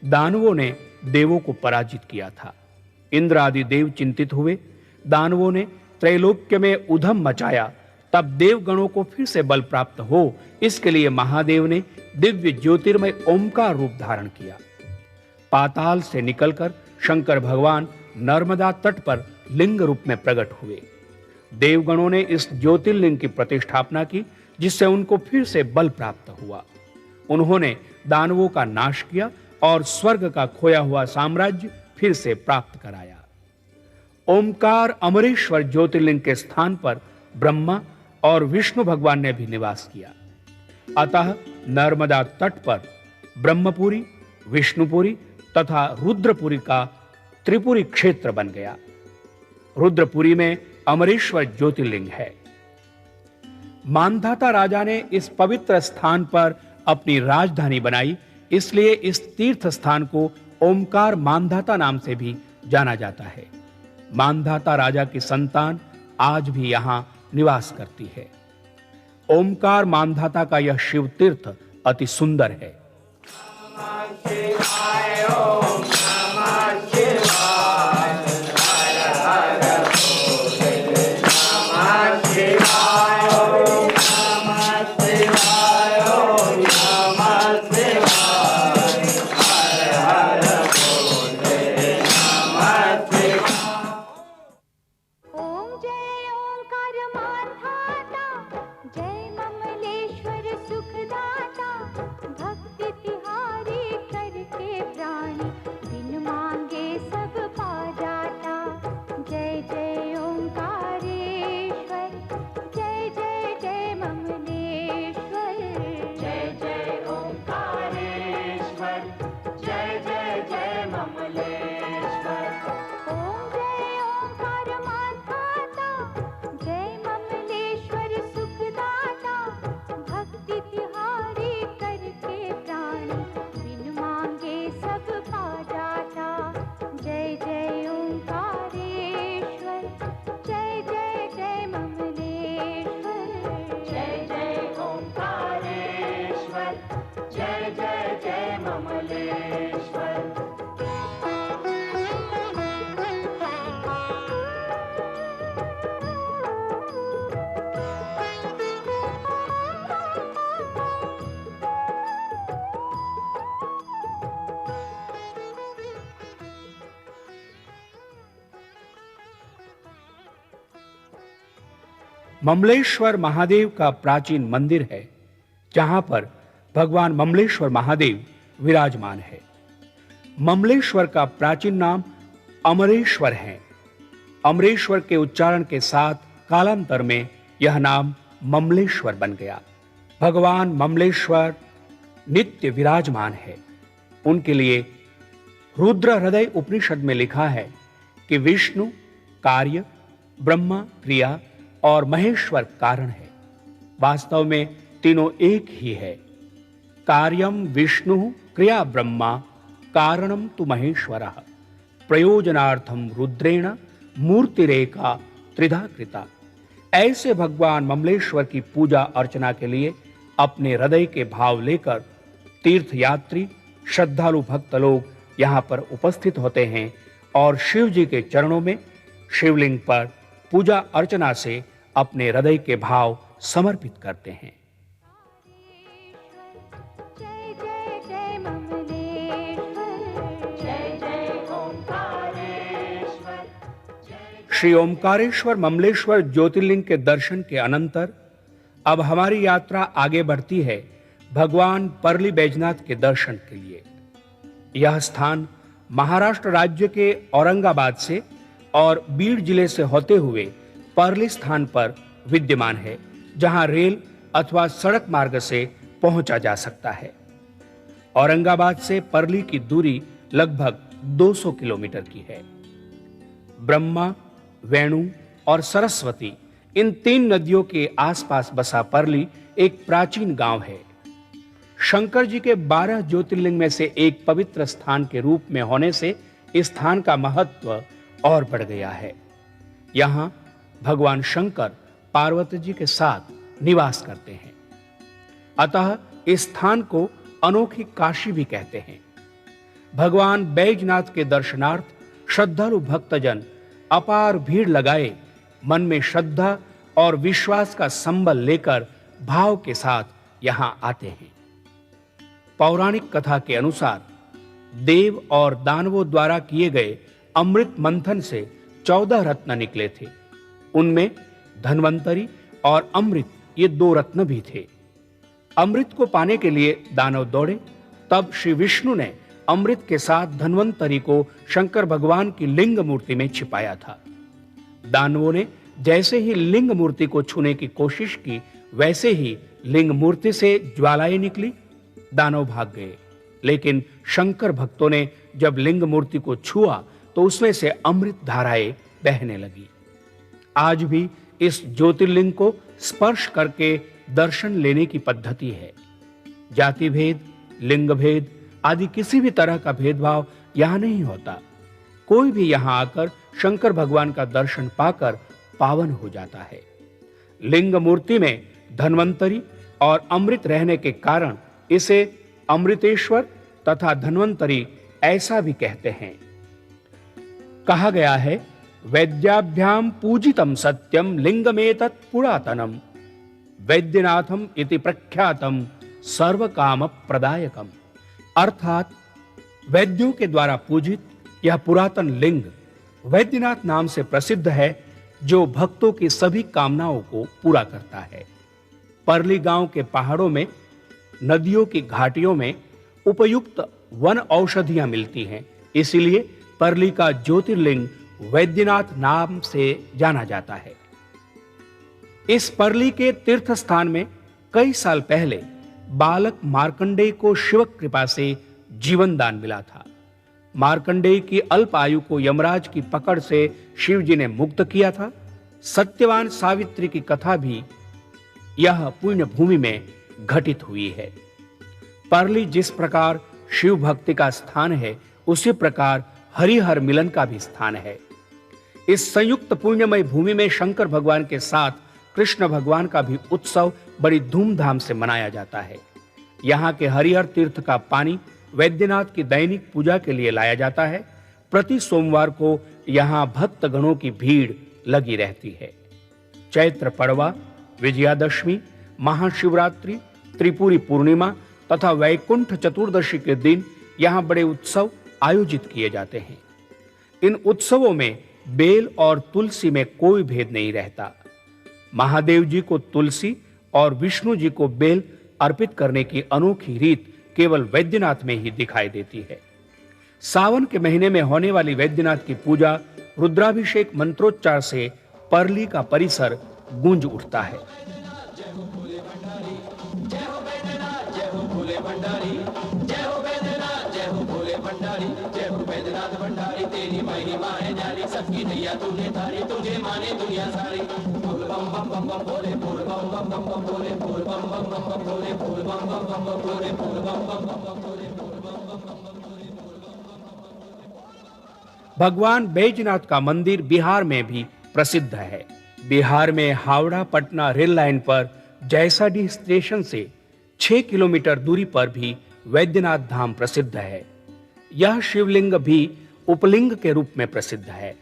दानवों ने देवों को पराजित किया था। इंद्र आदि देव चिंतित हुए। दानवों ने त्रैलोक्य में उधम मचाया। तब देवगणों को फिर से बल प्राप्त हो, इसके लिए महादेव ने दिव्य ज्योतिर्मय ओमकार रूप धारण किया। पाताल से निकलकर शंकर भगवान नर्मदा तट पर लिंग रूप में प्रकट हुए। देवगणों ने इस ज्योतिर्लिंग की प्रतिष्ठापना की, जिससे उनको फिर से बल प्राप्त हुआ। उन्होंने दानवों का नाश किया और स्वर्ग का खोया हुआ साम्राज्य फिर से प्राप्त कराया। ओमकार अमरेश्वर ज्योतिर्लिंग के स्थान पर ब्रह्मा और विष्णु भगवान ने भी निवास किया। अतः नर्मदा तट पर ब्रह्मपुरी, विष्णुपुरी तथा रुद्रपुरी का त्रिपुरी क्षेत्र बन गया। रुद्रपुरी में अमरेश्वर ज्योतिर्लिंग है। मानधाता राजा ने इस पवित्र स्थान पर अपनी राजधानी बनाई, इसलिए इस तीर्थ स्थान को ओमकार मानधाता नाम से भी जाना जाता है। मानधाता राजा की संतान आज भी यहां निवास करती है। ओमकार मानधाता का यह शिव तीर्थ अति सुंदर है। ममलेश्वर महादेव का प्राचीन मंदिर है, जहां पर भगवान ममलेश्वर महादेव विराजमान है। ममलेश्वर का प्राचीन नाम अमरेश्वर है। अमरेश्वर के उच्चारण के साथ कालांतर में यह नाम ममलेश्वर बन गया। भगवान ममलेश्वर नित्य विराजमान है। उनके लिए रुद्र हृदय उपनिषद में लिखा है कि विष्णु कार्य, ब्रह्मा क्रिया और महेश्वर कारण है। वास्तव में तीनों एक ही है। कार्यम विष्णु क्रिया ब्रह्मा कारणम तु महेश्वरः प्रयोजनार्थम रुद्रेण मूर्तिरेका त्रिधा कृता। ऐसे भगवान ममलेश्वर की पूजा अर्चना के लिए अपने हृदय के भाव लेकर तीर्थयात्री श्रद्धालु भक्त लोग यहाँ पर उपस्थित होते हैं और शिव जी के चरणों में शिवलिंग पर पूजा अर्चना से अपने हृदय के भाव समर्पित करते हैं। जय जय जय ममलेश्वर, जय जय ओंकारेश्वर। श्री ओंकारेश्वर ममलेश्वर ज्योतिर्लिंग के दर्शन के अनंतर अब हमारी यात्रा आगे बढ़ती है भगवान परली बैजनाथ के दर्शन के लिए। यह स्थान महाराष्ट्र राज्य के औरंगाबाद से और बीड जिले से होते हुए परली स्थान पर विद्यमान है, जहां रेल अथवा सड़क मार्ग से पहुंचा जा सकता है। औरंगाबाद से परली की दूरी लगभग 200 किलोमीटर की है। ब्रह्मा, वेणु और सरस्वती इन 3 नदियों के आसपास बसा परली एक प्राचीन गांव है। शंकर जी के 12 ज्योतिर्लिंग में से एक पवित्र स्थान के रूप में होने से इस स्थान का महत्व और बढ़ गया है। यहां भगवान शंकर पार्वती जी के साथ निवास करते हैं। अतः इस स्थान को अनोखी काशी भी कहते हैं। भगवान बैजनाथ के दर्शनार्थ श्रद्धालु भक्तजन अपार भीड़ लगाए मन में श्रद्धा और विश्वास का संबल लेकर भाव के साथ यहां आते हैं। पौराणिक कथा के अनुसार देव और दानवों द्वारा किए गए अमृत मंथन से 14 रत्न निकले थे। उनमें धन्वंतरी और अमृत ये 2 रत्न भी थे। अमृत को पाने के लिए दानव दौड़े, तब श्री विष्णु ने अमृत के साथ धन्वंतरी को शंकर भगवान की लिंग मूर्ति में छिपाया था। दानवों ने जैसे ही लिंग मूर्ति को छूने की कोशिश की, वैसे ही लिंग मूर्ति से ज्वालाएं निकली। दानव भाग गए, लेकिन शंकर भक्तों ने जब लिंग मूर्ति को छुआ तो उसमें से अमृत धाराएं बहने लगी। आज भी इस ज्योतिर्लिंग को स्पर्श करके दर्शन लेने की पद्धति है। जाति भेद, लिंग भेद आदि किसी भी तरह का भेदभाव यहां नहीं होता। कोई भी यहां आकर शंकर भगवान का दर्शन पाकर पावन हो जाता है। लिंग मूर्ति में धन्वंतरी और अमृत रहने के कारण इसे अमृतेश्वर तथा धन्वंतरी ऐसा भी कहते हैं। कहा गया है, वैद्याभ्याम पूजितम सत्यम लिंगमेतत् पुरातनम वैद्यनाथम इति प्रख्यातम सर्व काम प्रदायकम। अर्थात वैद्यों के द्वारा पूजित यह पुरातन लिंग वैद्यनाथ नाम से प्रसिद्ध है, जो भक्तों की सभी कामनाओं को पूरा करता है। परली गांव के पहाड़ों में, नदियों की घाटियों में उपयुक्त वन औषधियां मिलती हैं, इसीलिए परली का ज्योतिर्लिंग वैद्यनाथ नाम से जाना जाता है। इस परली के तीर्थ स्थान में कई साल पहले बालक मार्कंडेय को शिव कृपा से जीवन दान मिला था। मार्कंडेय की अल्प आयु को यमराज की पकड़ से शिव जी ने मुक्त किया था। सत्यवान सावित्री की कथा भी यह पुण्य भूमि में घटित हुई है। परली जिस प्रकार शिव भक्ति का स्थान है, उसी प्रकार हरिहर मिलन का भी स्थान है। इस संयुक्त पुण्यमय भूमि में शंकर भगवान के साथ कृष्ण भगवान का भी उत्सव बड़ी धूमधाम से मनाया जाता है। यहाँ के हरिहर तीर्थ का पानी वैद्यनाथ की दैनिक पूजा के लिए लाया जाता है। प्रति सोमवार को यहाँ भक्त गणों की भीड़ लगी रहती है। चैत्र पड़वा, विजयादशमी, महाशिवरात्रि, त्रिपुरी पूर्णिमा तथा वैकुंठ चतुर्दशी के दिन यहाँ बड़े उत्सव आयोजित किए जाते हैं। इन उत्सवों में बेल और तुलसी में कोई भेद नहीं रहता। महादेव जी को तुलसी और विष्णु जी को बेल अर्पित करने की अनोखी रीत केवल वैद्यनाथ में ही दिखाई देती है। सावन के महीने में होने वाली वैद्यनाथ की पूजा रुद्राभिषेक मंत्रोच्चार से परली का परिसर गूंज उठता है। भगवान बैजनाथ का मंदिर बिहार में भी प्रसिद्ध है। बिहार में हावड़ा पटना रेल लाइन पर जैसाडीह स्टेशन से 6 किलोमीटर दूरी पर भी वैद्यनाथ धाम प्रसिद्ध है। यह शिवलिंग भी उपलिंग के रूप में प्रसिद्ध है।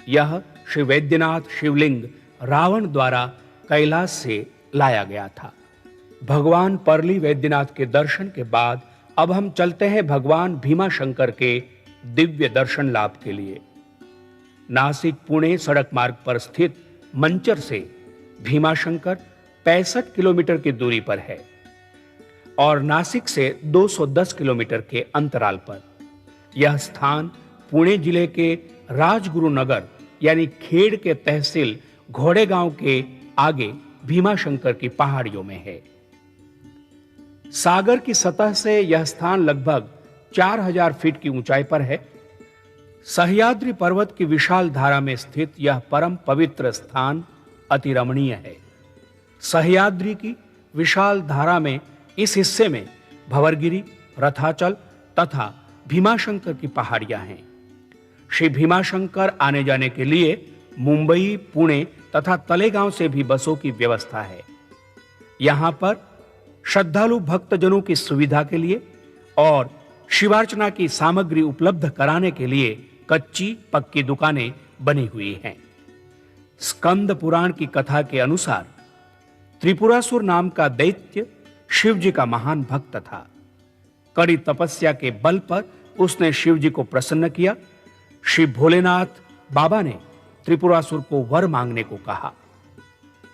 यह श्री वैद्यनाथ शिवलिंग रावण द्वारा कैलाश से लाया गया था। भगवान परली वैद्यनाथ के दर्शन के बाद अब हम चलते हैं भगवान भीमाशंकर के दिव्य दर्शन लाभ के लिए। नासिक पुणे सड़क मार्ग पर स्थित मंचर से भीमाशंकर 65 किलोमीटर की दूरी पर है और नासिक से 210 किलोमीटर के अंतराल पर। यह स्थान पुणे जिले के राजगुरु नगर यानी खेड़ के तहसील घोड़ेगांव के आगे भीमाशंकर की पहाड़ियों में है। सागर की सतह से यह स्थान लगभग 4000 फीट की ऊंचाई पर है। सह्याद्री पर्वत की विशाल धारा में स्थित यह परम पवित्र स्थान अति रमणीय है। सह्याद्री की विशाल धारा में इस हिस्से में भंवरगिरी, रथाचल तथा भीमाशंकर की पहाड़ियां हैं। श्री भीमाशंकर आने जाने के लिए मुंबई, पुणे तथा तलेगांव से भी बसों की व्यवस्था है। यहां पर श्रद्धालु भक्तजनों की सुविधा के लिए और शिवार्चना की सामग्री उपलब्ध कराने के लिए कच्ची पक्की दुकानें बनी हुई हैं। स्कंद पुराण की कथा के अनुसार त्रिपुरासुर नाम का दैत्य शिव जी का महान भक्त था। कड़ी तपस्या के बल पर उसने शिव जी को प्रसन्न किया। श्री भोलेनाथ बाबा ने त्रिपुरासुर को वर मांगने को कहा।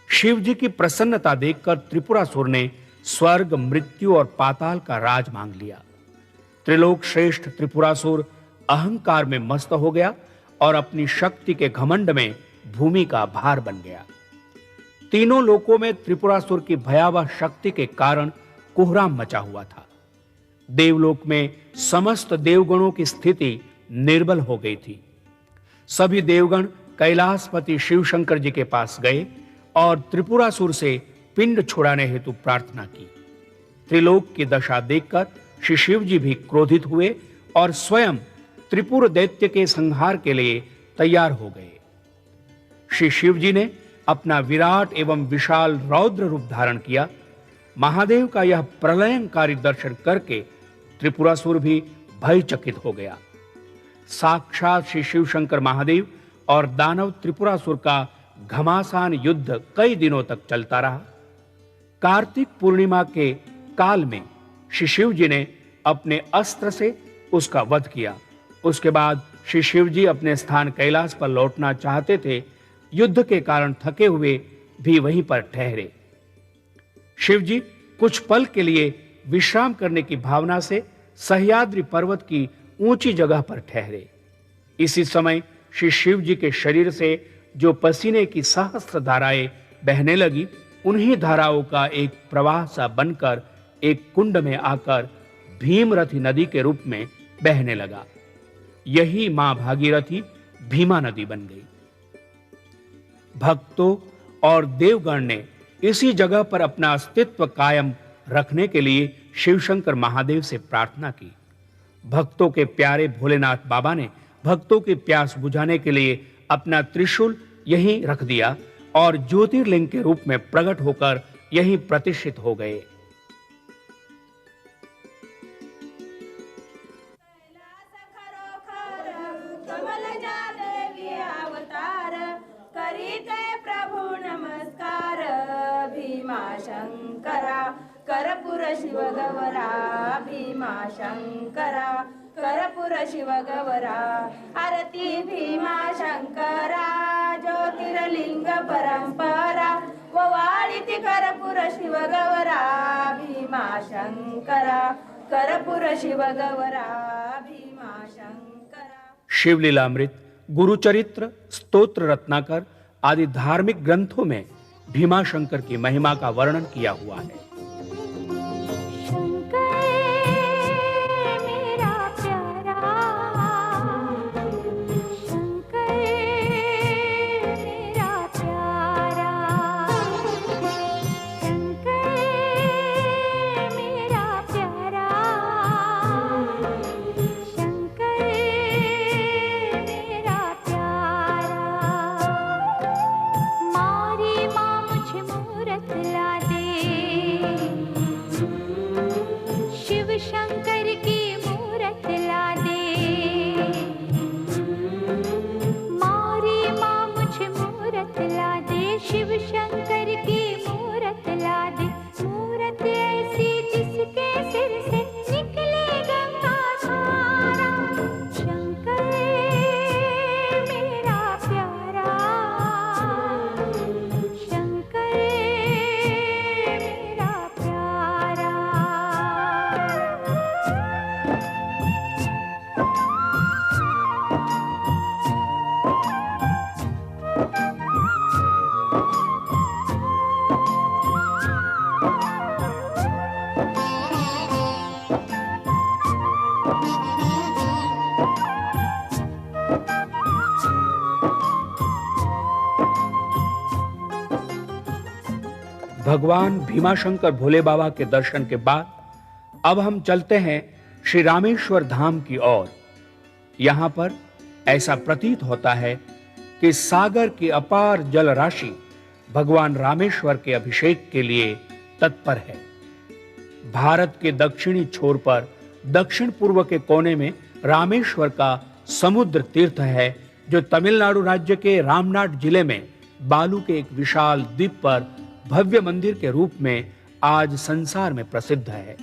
शिव जी की प्रसन्नता देखकर त्रिपुरासुर ने स्वर्ग, मृत्यु और पाताल का राज मांग लिया। त्रिलोक श्रेष्ठ त्रिपुरासुर अहंकार में मस्त हो गया और अपनी शक्ति के घमंड में भूमि का भार बन गया। तीनों लोकों में त्रिपुरासुर की भयावह शक्ति के कारण कोहराम मचा हुआ था। देवलोक में समस्त देवगणों की स्थिति निर्बल हो गई थी। सभी देवगण कैलाशपति शिव शंकर जी के पास गए और त्रिपुरासुर से पिंड छुड़ाने हेतु प्रार्थना की। त्रिलोक की दशा देखकर श्री शिव जी भी क्रोधित हुए और स्वयं त्रिपुर दैत्य के संहार के लिए तैयार हो गए। श्री शिव जी ने अपना विराट एवं विशाल रौद्र रूप धारण किया। महादेव का यह प्रलयंकारी दर्शन करके त्रिपुरासुर भी भयचकित हो गया। साक्षात श्री शिव शंकर महादेव और दानव त्रिपुरासुर का घमासान युद्ध कई दिनों तक चलता रहा। कार्तिक पूर्णिमा के काल में श्री शिव जी ने अपने अस्त्र से उसका वध किया। उसके बाद श्री शिव जी अपने स्थान कैलाश पर लौटना चाहते थे। युद्ध के कारण थके हुए भी वहीं पर ठहरे। शिव जी कुछ पल के लिए विश्राम करने की भावना से सह्याद्री पर्वत की ऊंची जगह पर ठहरे। इसी समय श्री शिव जी के शरीर से जो पसीने की सहस्त्र धाराएं बहने लगी, उन्हीं धाराओं का एक प्रवाह सा बनकर एक कुंड में आकर भीमरथी नदी के रूप में बहने लगा। यही मां भागीरथी भीमा नदी बन गई। भक्तों और देवगण ने इसी जगह पर अपना अस्तित्व कायम रखने के लिए शिवशंकर महादेव से प्रार्थना की। भक्तों के प्यारे भोलेनाथ बाबा ने भक्तों की प्यास बुझाने के लिए अपना त्रिशूल यहीं रख दिया और ज्योतिर्लिंग के रूप में प्रकट होकर यहीं प्रतिष्ठित हो गए। भीमाशंकरा करपुर शिव गवरा, भीमाशंकरा करपुर शिव गवरा, आरती भीमाशंकरा ज्योतिर्लिंग परंपरा, वाळिति कर्पूर शिवगवरा भीमाशंकरा कर्पूर शिवगवरा भीमाशंकरा। शिवलीलामृत, गुरुचरित्र, स्तोत्र रत्नाकर आदि धार्मिक ग्रंथों में भीमाशंकर की महिमा का वर्णन किया हुआ है। शंकर की मूरत ला दे, मारी माँ मुझे मूरत ला दे, शिव शंकर की मूरत ला दे। मूरत ऐसी जिसके सिर से निकले गंगा धारा, शंकर मेरा प्यारा, शंकर मेरा प्यारा। भगवान भीमाशंकर भोले बाबा के दर्शन के बाद अब हम चलते हैं श्री रामेश्वर धाम की ओर। यहां पर ऐसा प्रतीत होता है कि सागर की अपार जल राशि भगवान रामेश्वर के अभिषेक के लिए तत्पर है। भारत के दक्षिणी छोर पर दक्षिण पूर्व के कोने में रामेश्वर का समुद्र तीर्थ है, जो तमिलनाडु राज्य के रामनाड जिले में बालू के एक विशाल द्वीप पर भव्य मंदिर के रूप में आज संसार में प्रसिद्ध है।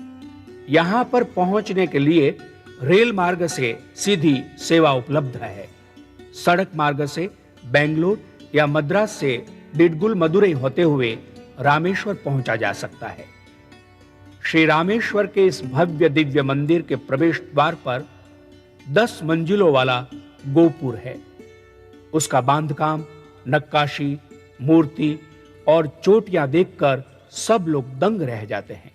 यहां पर पहुंचने के लिए रेल मार्ग से सीधी सेवा उपलब्ध है। सड़क मार्ग से बेंगलुरु या मद्रास से डिडगुल मदुरई होते हुए रामेश्वर पहुंचा जा सकता है। श्री रामेश्वर के इस भव्य दिव्य मंदिर के प्रवेश द्वार पर 10 मंजिलों वाला गोपुर है। उसका बांधकाम, नक्काशी, मूर्ति और चोटियां देखकर सब लोग दंग रह जाते हैं।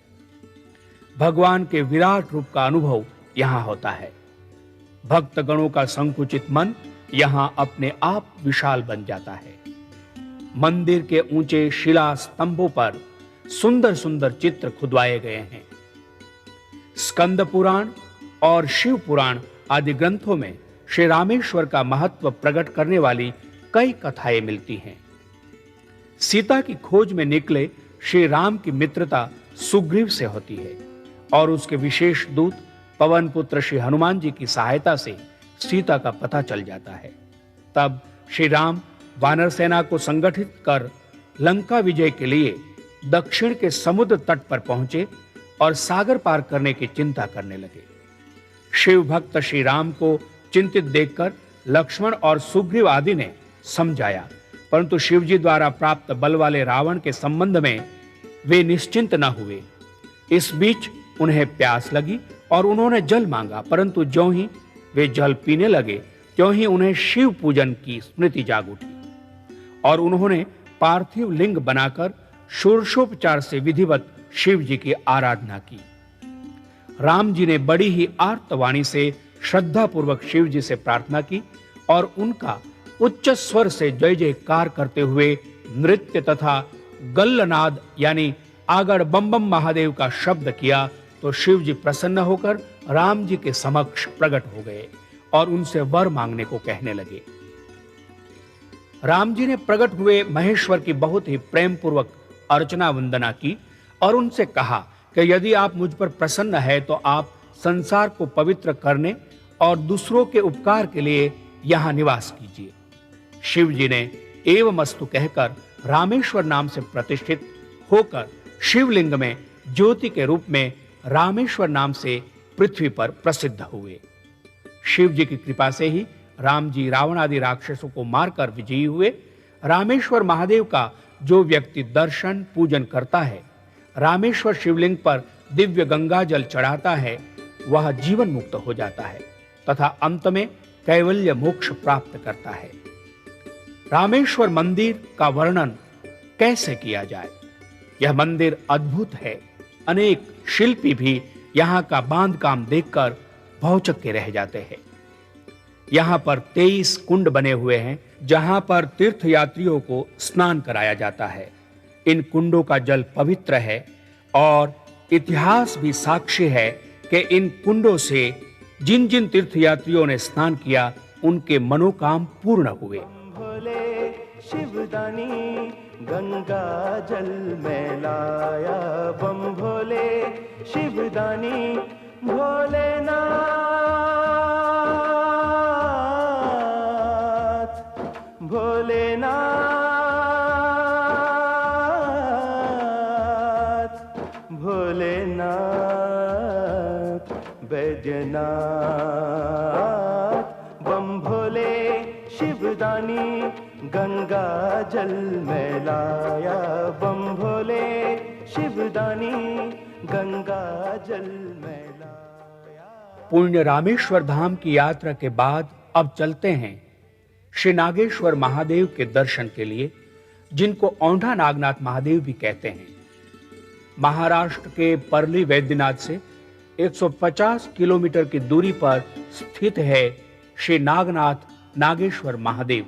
भगवान के विराट रूप का अनुभव यहां होता है। भक्तगणों का संकुचित मन यहां अपने आप विशाल बन जाता है। मंदिर के ऊंचे शिला स्तंभों पर सुंदर सुंदर चित्र खुदवाए गए हैं। स्कंद पुराण और शिव पुराण आदि ग्रंथों में श्री रामेश्वर का महत्व प्रकट करने वाली कई कथाएं मिलती हैं। सीता की खोज में निकले श्री राम की मित्रता सुग्रीव से होती है और उसके विशेष दूत पवन पुत्र श्री हनुमान जी की सहायता से सीता का पता चल जाता है। तब श्री राम वानर सेना को संगठित कर लंका विजय के लिए दक्षिण के समुद्र तट पर पहुंचे और सागर पार करने की चिंता करने लगे। शिव भक्त श्री राम को चिंतित देखकर लक्ष्मण और सुग्रीव आदि ने समझाया, परंतु शिवजी द्वारा प्राप्त बल वाले रावण के संबंध में वे निश्चिंत न हुए। इस बीच उन्हें प्यास लगी और उन्होंने जल मांगा, परंतु ज्यों ही वे जल पीने लगे त्यों ही उन्हें शिव पूजन की स्मृति जाग उठी और उन्होंने पार्थिव लिंग बनाकर षोडशोपचार से विधिवत शिव जी की आराधना की। राम जी ने बड़ी ही आर्तवाणी से श्रद्धा पूर्वक शिव जी से प्रार्थना की और उनका उच्च स्वर से जय जयकार करते हुए नृत्य तथा गल्लनाद यानी आगड़ बम बम महादेव का शब्द किया तो शिव जी प्रसन्न होकर राम जी के समक्ष प्रकट हो गए और उनसे वर मांगने को कहने लगे। राम जी ने प्रकट हुए महेश्वर की बहुत ही प्रेम पूर्वक अर्चना वंदना की और उनसे कहा कि यदि आप मुझ पर प्रसन्न है तो आप संसार को पवित्र करने और दूसरों के उपकार के लिए यहां निवास कीजिए। शिव जी ने एवमस्तु कहकर रामेश्वर नाम से प्रतिष्ठित होकर शिवलिंग में ज्योति के रूप में रामेश्वर नाम से पृथ्वी पर प्रसिद्ध हुए। शिव जी की कृपा से ही राम जी रावण आदि राक्षसों को मारकर विजयी हुए। रामेश्वर महादेव का जो व्यक्ति दर्शन पूजन करता है, रामेश्वर शिवलिंग पर दिव्य गंगा जल चढ़ाता है, वह जीवन मुक्त हो जाता है तथा अंत में कैवल्य मोक्ष प्राप्त करता है। रामेश्वर मंदिर का वर्णन कैसे किया जाए? यह मंदिर अद्भुत है। अनेक शिल्पी भी यहाँ का बांध काम देखकर भौचक्के के रह जाते हैं। यहाँ पर 23 कुंड बने हुए हैं, जहाँ पर तीर्थयात्रियों को स्नान कराया जाता है। इन कुंडों का जल पवित्र है और इतिहास भी साक्षी है कि इन कुंडों से जिन जिन तीर्थयात्रियों ने स्नान किया, उनके मनोकाम पूर्ण हुए। भोले शिवदानी गंगा जल में लाया, बम भोले शिवदानी भोलेनाथ, भोलेनाथ, भोलेनाथ, बैजनाथ, बम भोले शिवदानी गंगा जल में लाया, बम भोले शिवदानी गंगा जल में लाया। पुण्य रामेश्वर धाम की यात्रा के बाद अब चलते हैं श्री नागेश्वर महादेव के दर्शन के लिए, जिनको औंढा नागनाथ महादेव भी कहते हैं। महाराष्ट्र के परली वैद्यनाथ से 150 किलोमीटर की दूरी पर स्थित है श्री नागनाथ नागेश्वर महादेव,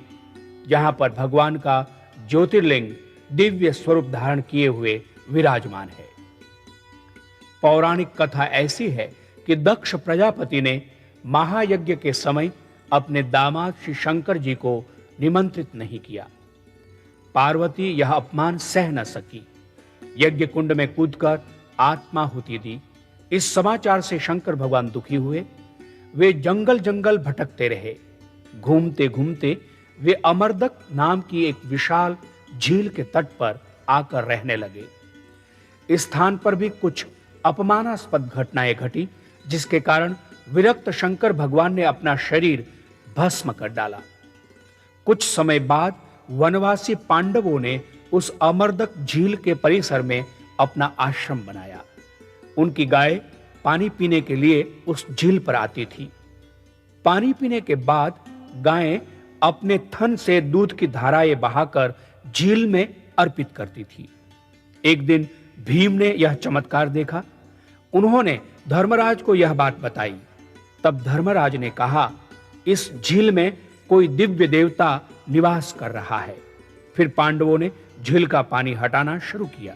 जहां पर भगवान का ज्योतिर्लिंग दिव्य स्वरूप धारण किए हुए विराजमान है। पौराणिक कथा ऐसी है कि दक्ष प्रजापति ने महायज्ञ के समय अपने दामाद श्री शंकर जी को निमंत्रित नहीं किया। पार्वती यह अपमान सह न सकी, यज्ञ कुंड में कूदकर आत्माहुति दी। इस समाचार से शंकर भगवान दुखी हुए। वे जंगल जंगल भटकते रहे। घूमते घूमते वे अमरदक नाम की एक विशाल झील के तट पर आकर रहने लगे। इस स्थान पर भी कुछ अपमानास्पद घटनाएं घटी, जिसके कारण विरक्त शंकर भगवान ने अपना शरीर भस्म कर डाला। कुछ समय बाद वनवासी पांडवों ने उस अमरदक झील के परिसर में अपना आश्रम बनाया। उनकी गाय पानी पीने के लिए उस झील पर आती थी। पानी पीने के बाद गायें अपने थन से दूध की धाराएं बहाकर झील में अर्पित करती थी। एक दिन भीम ने यह चमत्कार देखा। उन्होंने धर्मराज को यह बात बताई। तब धर्मराज ने कहा, इस झील में कोई दिव्य देवता निवास कर रहा है। फिर पांडवों ने झील का पानी हटाना शुरू किया।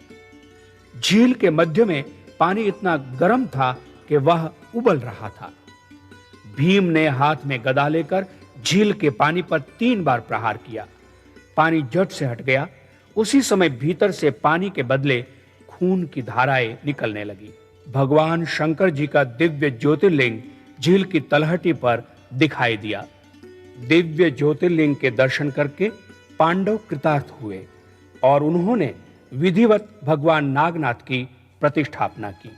झील के मध्य में पानी इतना गर्म था कि वह उबल रहा था। भीम ने हाथ में गदा लेकर झील के पानी पर 3 बार प्रहार किया। पानी झट से हट गया। उसी समय भीतर से पानी के बदले खून की धाराएं निकलने लगी। भगवान शंकर जी का दिव्य ज्योतिर्लिंग झील की तलहटी पर दिखाई दिया। दिव्य ज्योतिर्लिंग के दर्शन करके पांडव कृतार्थ हुए और उन्होंने विधिवत भगवान नागनाथ की प्रतिष्ठापना की।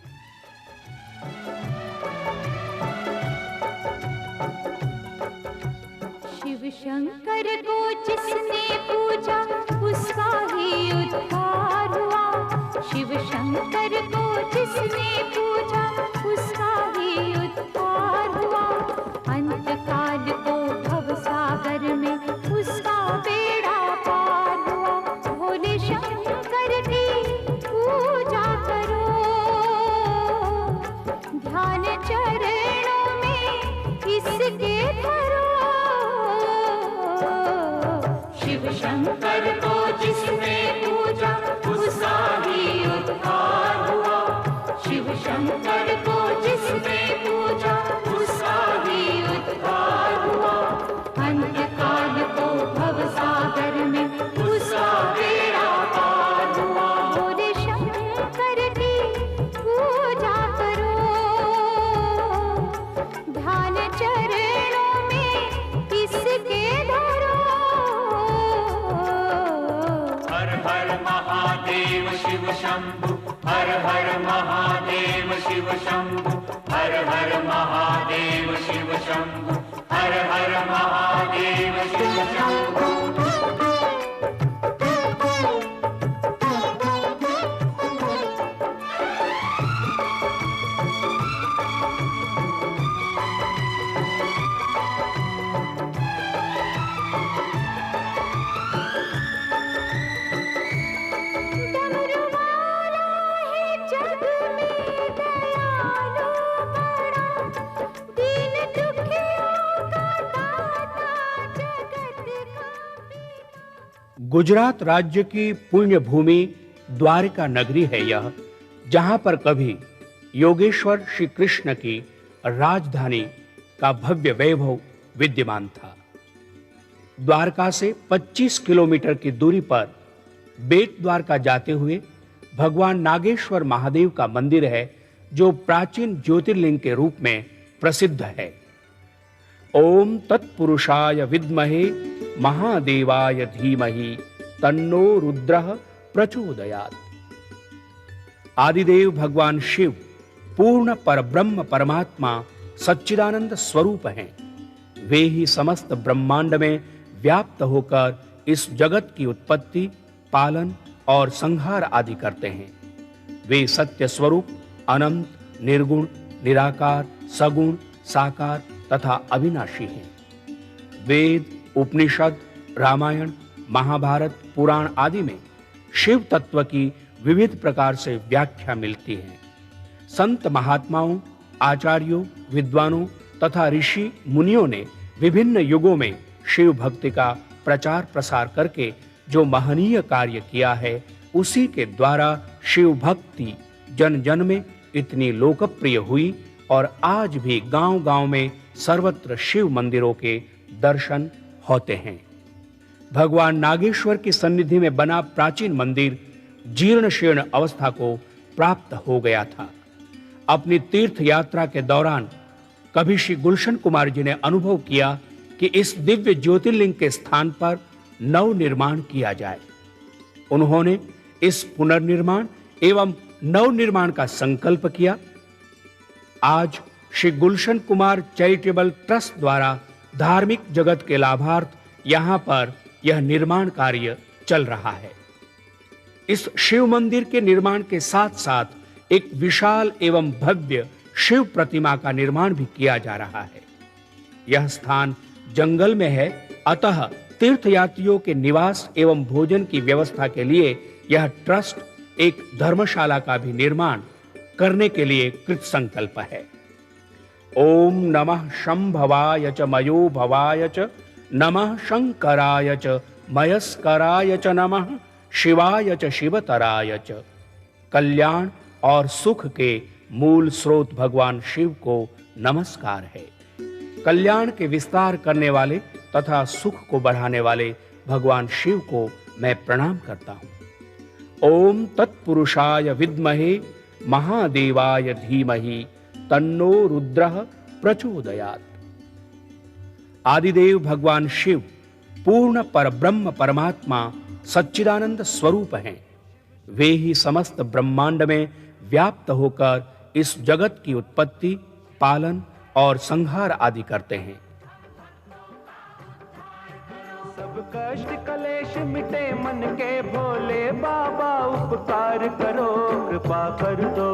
शिव शंकर को जिसने पूजा उसका ही उद्धार हुआ। शिव शंकर को जिसने पूजा उसका ही उद्धार हुआ। अंत काल को भव सागर में उसका बेड़ा पार हुआ। भोले शंकर की पूजा करो, ध्यान चरणों में इसके धरो। शिव शंकर को जिसने पूजा उसका ही उद्धार हुआ। शिव शंकर को जिसने पूजा उसका ही उद्धार हुआ। अंत काल को भव सागर में उसका बेड़ा पार हुआ। भोले शंकर की पूजा करो, ध्यान चरणों में इसके धरो। हर हर महादेव शिव शंभु, हर हर महादेव शिव शंभु, हर हर महादेव शिव शंभु, हर हर महादेव शिव शंभु। गुजरात राज्य की पुण्य भूमि द्वारका नगरी है यह, जहां पर कभी योगेश्वर श्री कृष्ण की राजधानी का भव्य वैभव विद्यमान था। द्वारका से 25 किलोमीटर की दूरी पर बेट द्वारका जाते हुए भगवान नागेश्वर महादेव का मंदिर है, जो प्राचीन ज्योतिर्लिंग के रूप में प्रसिद्ध है। ओम तत्पुरुषाय विद्महे महादेवाय धीमहि तन्नो रुद्रः प्रचोदयात्। आदिदेव भगवान शिव पूर्ण परब्रह्म परमात्मा सच्चिदानंद स्वरूप हैं। वे ही समस्त ब्रह्मांड में व्याप्त होकर इस जगत की उत्पत्ति, पालन और संहार आदि करते हैं। वे सत्य स्वरूप, अनंत, निर्गुण, निराकार, सगुण, साकार तथा अविनाशी हैं। वेद, उपनिषद, रामायण, महाभारत, पुराण आदि में शिव तत्व की विविध प्रकार से व्याख्या मिलती है। संत महात्माओं, आचार्यों, विद्वानों तथा ऋषि मुनियों ने विभिन्न युगों में शिव भक्ति का प्रचार प्रसार करके जो महनीय कार्य किया है, उसी के द्वारा शिव भक्ति जन जन में इतनी लोकप्रिय हुई और आज भी गांव-गांव में सर्वत्र शिव मंदिरों के दर्शन होते हैं। भगवान नागेश्वर की सन्निधि में बना प्राचीन मंदिर जीर्ण शीर्ण अवस्था को प्राप्त हो गया था। अपनी तीर्थ यात्रा के दौरान कभी श्री गुलशन कुमार जी ने अनुभव किया कि इस दिव्य ज्योतिर्लिंग के स्थान पर नव निर्माण किया जाए। उन्होंने इस पुनर्निर्माण एवं नव निर्माण का संकल्प किया। आज श्री गुलशन कुमार चैरिटेबल ट्रस्ट द्वारा धार्मिक जगत के लाभार्थ यहां पर यह निर्माण कार्य चल रहा है। इस शिव मंदिर के निर्माण के साथ साथ एक विशाल एवं भव्य शिव प्रतिमा का निर्माण भी किया जा रहा है। यह स्थान जंगल में है, अतः तीर्थयात्रियों के निवास एवं भोजन की व्यवस्था के लिए यह ट्रस्ट एक धर्मशाला का भी निर्माण करने के लिए कृत संकल्प है। ओम नमः शंभवाय च मयो भवाय च नमः शंकराय च मयस्कराय च नमः शिवाय च शिवतराय च। कल्याण और सुख के मूल स्रोत भगवान शिव को नमस्कार है। कल्याण के विस्तार करने वाले तथा सुख को बढ़ाने वाले भगवान शिव को मैं प्रणाम करता हूं। ओम तत्पुरुषाय विद्महे महादेवाय धीमहि तन्नो रुद्रः प्रचोदयात्। आदिदेव भगवान शिव पूर्ण परब्रह्म परमात्मा सच्चिदानंद स्वरूप हैं। वे ही समस्त ब्रह्मांड में व्याप्त होकर इस जगत की उत्पत्ति, पालन और संहार आदि करते हैं। सब कष्ट कलेश मिटे मन के भोले बाबा, उपकार करो कृपा कर दो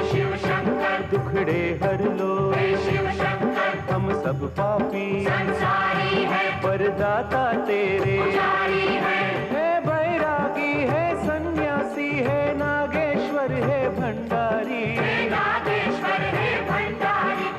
शिव शंकर, दुखड़े हर लो शिव शंकर, हम सब पापी संसारी है, वरदाता तेरे पुजारी है, बैरागी है, सन्यासी है, नागेश्वर है भंडारी, नागेश्वर है भंडारी,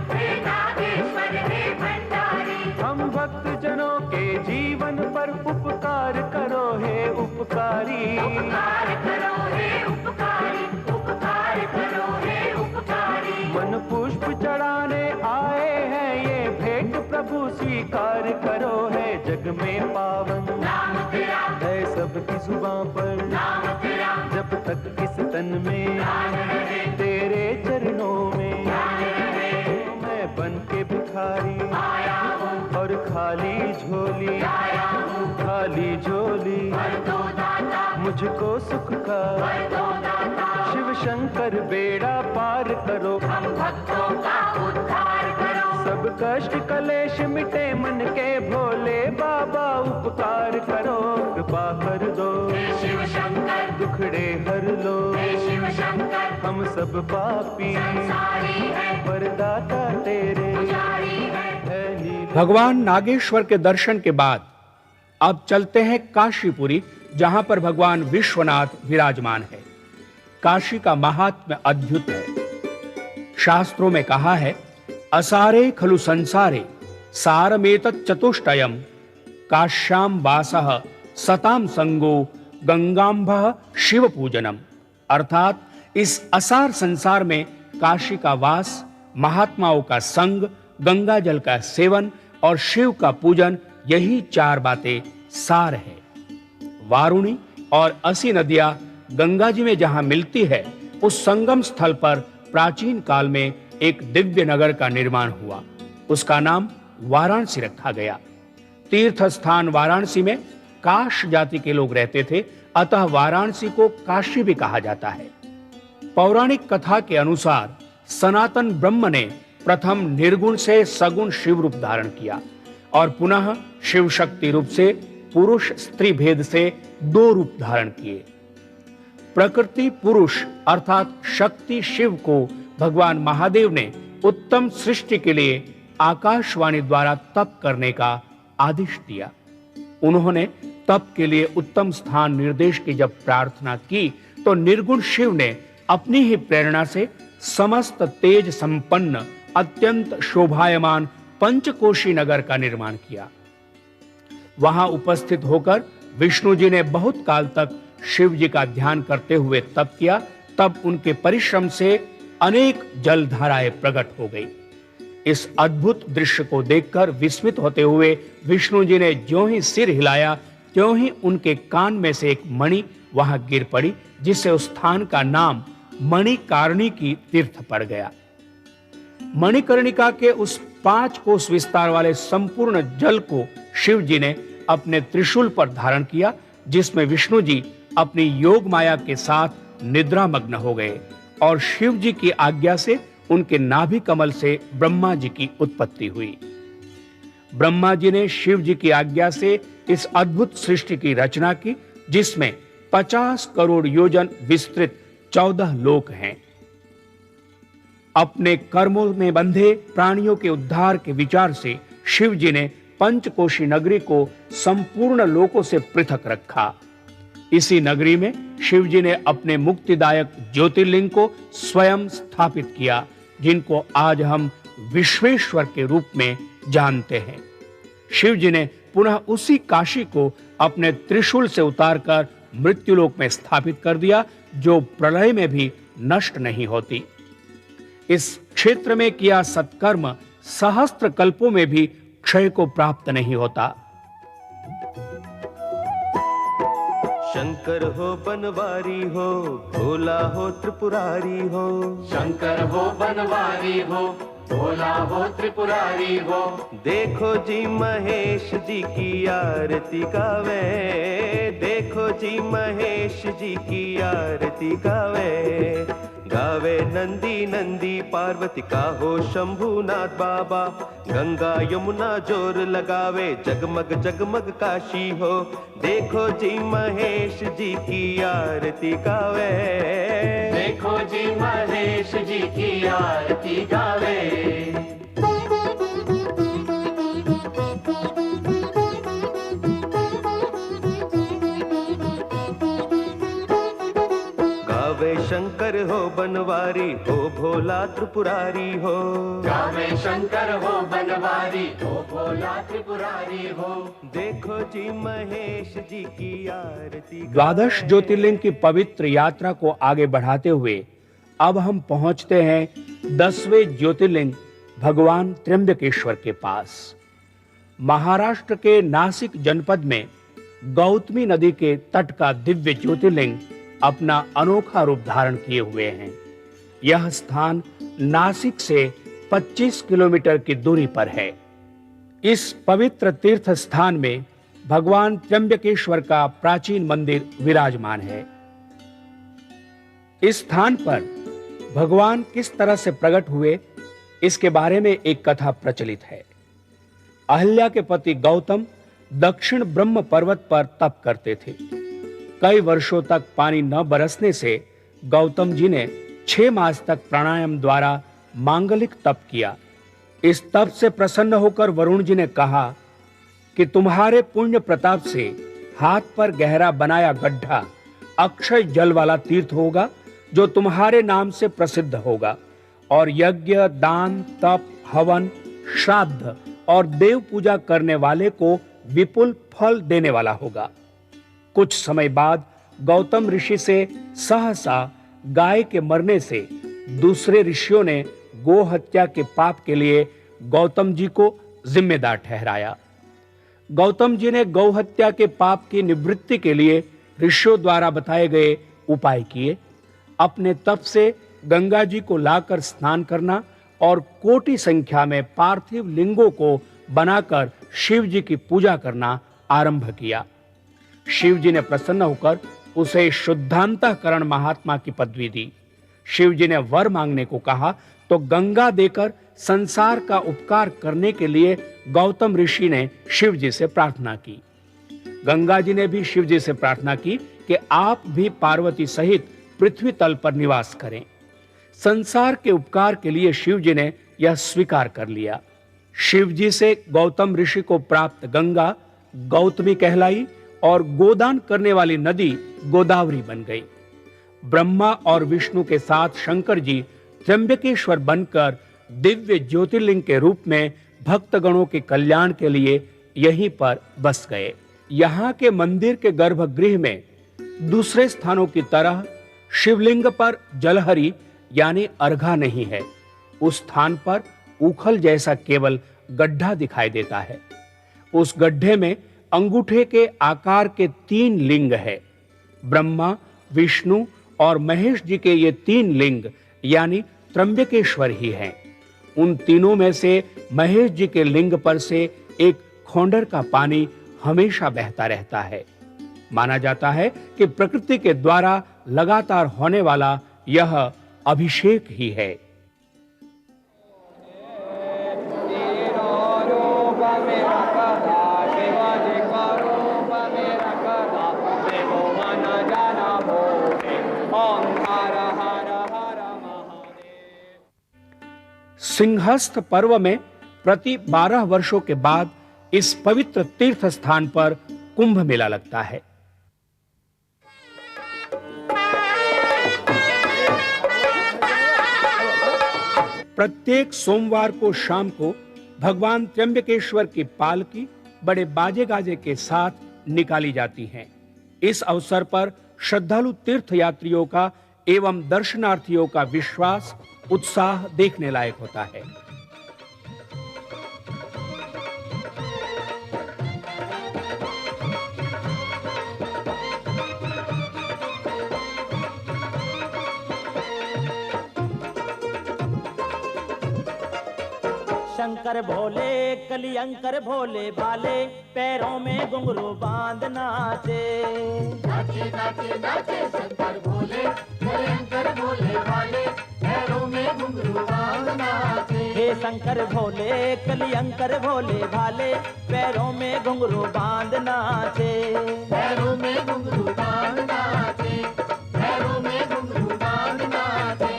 नागेश्वर है भंडारी। हम भक्त जनों के जीवन पर उपकार करो हे उपकारी, उपकार करो हे उपकारी, उपकार करो हे उपकारी। मन पुष्प चढ़ाने आए हैं ये भेंट प्रभु स्वीकार करो, है जग में पावन नाम तेरा, है सबकी जुबां पर नाम तेरा, जब तक इस तन में ध्यान रहे, तेरे चरणों में ध्यान रहे। मैं बन के भिखारी आया हूँ, और खाली झोली, आया हूँ, खाली झोली, भर दो दाता, मुझको सुख का भर दो दाता। शिव शंकर बेड़ा पार करो, हम भक्तों का उद्धार करो, सब कष्ट कलेश मिटे मन के भोले बाबा, उपकार करो कृपा कर दो हे शिव शंकर, दुखड़े हर लो हे शिव शंकर, हम सब पापी संसारी है, वरदाता तेरे पुजारी है। भगवान नागेश्वर के दर्शन के बाद अब चलते हैं काशीपुरी, जहां पर भगवान विश्वनाथ विराजमान है। काशी का महात्म्य अद्भुत है। शास्त्रों में कहा है, असारे खलु संसारे सारमेतत् चतुष्टयम् काश्याम वासः सताम संगो गंगाम्भः शिव पूजनम, अर्थात इस असार संसार में काशी का वास, महात्माओं का संग, गंगा जल का सेवन और शिव का पूजन, यही 4 बातें सार है। वारुणी और असी नदियां गंगा जी में जहां मिलती है, उस संगम स्थल पर प्राचीन काल में एक दिव्य नगर का निर्माण हुआ। उसका नाम वाराणसी रखा गया। तीर्थ स्थान वाराणसी में काश जाति के लोग रहते थे, अतः वाराणसी को काशी भी कहा जाता है। पौराणिक कथा के अनुसार सनातन ब्रह्म ने प्रथम निर्गुण से सगुण शिव रूप धारण किया और पुनः शिव शक्ति रूप से पुरुष स्त्री भेद से 2 रूप धारण किए। प्रकृति पुरुष अर्थात शक्ति शिव को भगवान महादेव ने उत्तम सृष्टि के लिए आकाशवाणी द्वारा तप करने का आदेश दिया। उन्होंने तप के लिए उत्तम स्थान निर्देश की जब प्रार्थना की, तो निर्गुण शिव ने अपनी ही प्रेरणा से समस्त तेज संपन्न अत्यंत शोभायमान पंचकोशी नगर का निर्माण किया। वहां उपस्थित होकर विष्णु जी ने बहुत काल तक शिव जी का ध्यान करते हुए तप किया। तब उनके परिश्रम से अनेक जलधाराएं प्रकट हो गई। इस अद्भुत दृश्य को देखकर विस्मित होते हुए विष्णु जी ने ज्यों ही सिर हिलाया, त्यों ही उनके कान में से एक मणि वहां गिर पड़ी, जिससे उस स्थान का नाम मणिकर्णिकी तीर्थ पड़ गया। मणिकर्णिका के उस 5 कोस विस्तार वाले संपूर्ण जल को शिव जी ने अपने त्रिशूल पर धारण किया, जिसमें विष्णु जी अपनी योग माया के साथ निद्रामग्न हो गए और शिव जी की आज्ञा से उनके नाभि कमल से ब्रह्मा जी की उत्पत्ति हुई। ब्रह्मा जी ने शिव जी की आज्ञा से इस अद्भुत सृष्टि की रचना की, जिसमें 50 करोड़ योजन विस्तृत 14 लोक हैं। अपने कर्मों में बंधे प्राणियों के उद्धार के विचार से शिव जी ने पंचकोशी नगरी को संपूर्ण लोकों से पृथक रखा। इसी नगरी में शिव जी ने अपने मुक्तिदायक ज्योतिर्लिंग को स्वयं स्थापित किया, जिनको आज हम विश्वेश्वर के रूप में जानते हैं। शिव जी ने पुनः उसी काशी को अपने त्रिशूल से उतारकर मृत्युलोक में स्थापित कर दिया, जो प्रलय में भी नष्ट नहीं होती। इस क्षेत्र में किया सत्कर्म सहस्त्र कल्पों में भी क्षय को प्राप्त नहीं होता। शंकर हो बनवारी हो, भोला हो त्रिपुरारी हो। शंकर हो बनवारी हो, भोला हो त्रिपुरारी हो। देखो जी महेश जी की आरती गावे, देखो जी महेश जी की आरती गावे। गावे नंदी नंदी पार्वती का हो शंभुनाथ बाबा। गंगा यमुना जोर लगावे, जगमग जगमग काशी हो। देखो जी महेश जी की आरती गावे, देखो जी महेश जी की आरती गावे। गावे शंकर हो बनवारी हो, भोला त्रिपुरारी हो। गावे शंकर हो बनवारी हो, भोला त्रिपुरारी हो। देखो जी महेश जी की आरती। द्वादश ज्योतिर्लिंग की पवित्र यात्रा को आगे बढ़ाते हुए अब हम पहुंचते हैं 10वें ज्योतिर्लिंग भगवान त्र्यंबकेश्वर के पास। महाराष्ट्र के नासिक जनपद में गौतमी नदी के तट का दिव्य ज्योतिर्लिंग अपना अनोखा रूप धारण किए हुए हैं। यह स्थान नासिक से 25 किलोमीटर की दूरी पर है। इस पवित्र तीर्थ स्थान में भगवान त्र्यंबकेश्वर का प्राचीन मंदिर विराजमान है। इस स्थान पर भगवान किस तरह से प्रकट हुए, इसके बारे में एक कथा प्रचलित है। अहल्या के पति गौतम दक्षिण ब्रह्म पर्वत पर तप करते थे। कई वर्षों तक पानी न बरसने से गौतम जी ने 6 मास तक प्राणायाम द्वारा मांगलिक तप किया। इस तप से प्रसन्न होकर वरुण जी ने कहा कि तुम्हारे पुण्य प्रताप से हाथ पर गहरा बनाया गड्ढा अक्षय जल वाला तीर्थ होगा, जो तुम्हारे नाम से प्रसिद्ध होगा और यज्ञ, दान, तप, हवन, श्राद्ध और देव पूजा करने वाले को विपुल फल देने वाला होगा। कुछ समय बाद गौतम ऋषि से सहसा गाय के मरने से दूसरे ऋषियों ने गो हत्या के पाप के लिए गौतम जी को जिम्मेदार ठहराया। गौतम जी ने गौ हत्या के पाप की निवृत्ति के लिए ऋषियों द्वारा बताए गए उपाय किए। अपने तप से गंगा जी को लाकर स्नान करना और कोटि संख्या में पार्थिव लिंगों को बनाकर शिव जी की पूजा करना आरंभ किया। शिव जी ने प्रसन्न होकर उसे शुद्धांतःकरण महात्मा की पदवी दी। शिव जी ने वर मांगने को कहा तो गंगा देकर संसार का उपकार करने के लिए गौतम ऋषि ने शिव जी से प्रार्थना की। गंगा जी ने भी शिव जी से प्रार्थना की कि आप भी पार्वती सहित पृथ्वी तल पर निवास करें। संसार के उपकार के लिए शिव जी ने यह स्वीकार कर लिया। शिव जी से गौतम ऋषि को प्राप्त गंगा गौतमी कहलाई और गोदान करने वाली नदी गोदावरी बन गई। ब्रह्मा और विष्णु के साथ शंकर जी त्र्यंबकेश्वर बनकर दिव्य ज्योतिर्लिंग के रूप में भक्तगणों के कल्याण के लिए यहीं पर बस गए। यहाँ के मंदिर के गर्भगृह में दूसरे स्थानों की तरह शिवलिंग पर जलहरी यानी अर्घा नहीं है। उस स्थान पर उखल जैसा केवल गड्ढा दिखाई देता है। उस गड्ढे में अंगूठे के आकार के 3 लिंग है। ब्रह्मा, विष्णु और महेश जी के ये 3 लिंग यानी त्र्यंबकेश्वर ही हैं। उन तीनों में से महेश जी के लिंग पर से एक खोंडर का पानी हमेशा बहता रहता है। माना जाता है कि प्रकृति के द्वारा लगातार होने वाला यह अभिषेक ही है। सिंहस्थ पर्व में प्रति 12 वर्षों के बाद इस पवित्र तीर्थ स्थान पर कुंभ मेला लगता है। प्रत्येक सोमवार को शाम को भगवान त्र्यंबकेश्वर की पालकी बड़े बाजे गाजे के साथ निकाली जाती है। इस अवसर पर श्रद्धालु तीर्थयात्रियों का एवं दर्शनार्थियों का विश्वास उत्साह देखने लायक होता है। शंकर भोले कलियंकर भोले भाले पैरों में घुंघरू बांध नाचे। नाचे नाचे नाचे शंकर भोले कलियंकर भोले भाले पैरों में घुंघरू बांध नाचे। हे शंकर भोले कलियंकर भोले भाले पैरों में घुंघरू बांध नाचे। पैरों में घुंघरू बांध नाचे। पैरों में घुंघरू बांध नाचे।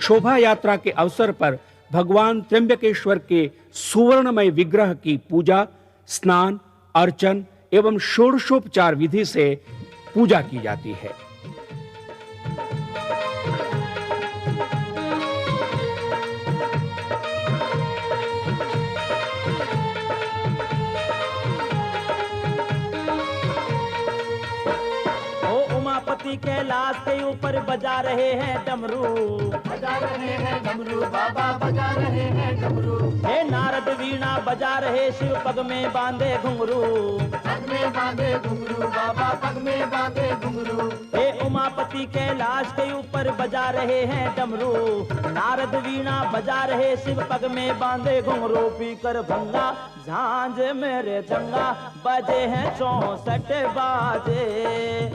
शोभा यात्रा के अवसर पर भगवान त्र्यंबकेश्वर के सुवर्णमय विग्रह की पूजा, स्नान, अर्चन एवं षोडशोपचार विधि से पूजा की जाती है। उमापति कैलाश के ऊपर बजा रहे हैं डमरू। बजा रहे हैं डमरू बाबा बजा रहे हैं डमरू। हे नारद वीणा बजा रहे शिव पग में बांधे घुंघरू। पग में बांधे घुंघरू बाबा पग में बांधे घुंघरू। हे उमापति कैलाश के ऊपर बजा रहे हैं डमरू। नारद वीणा बजा रहे शिव पग में बांधे घुंघरू। पीकर भंगा झांझ मेरे चंगा बजे हैं 64 बाजे।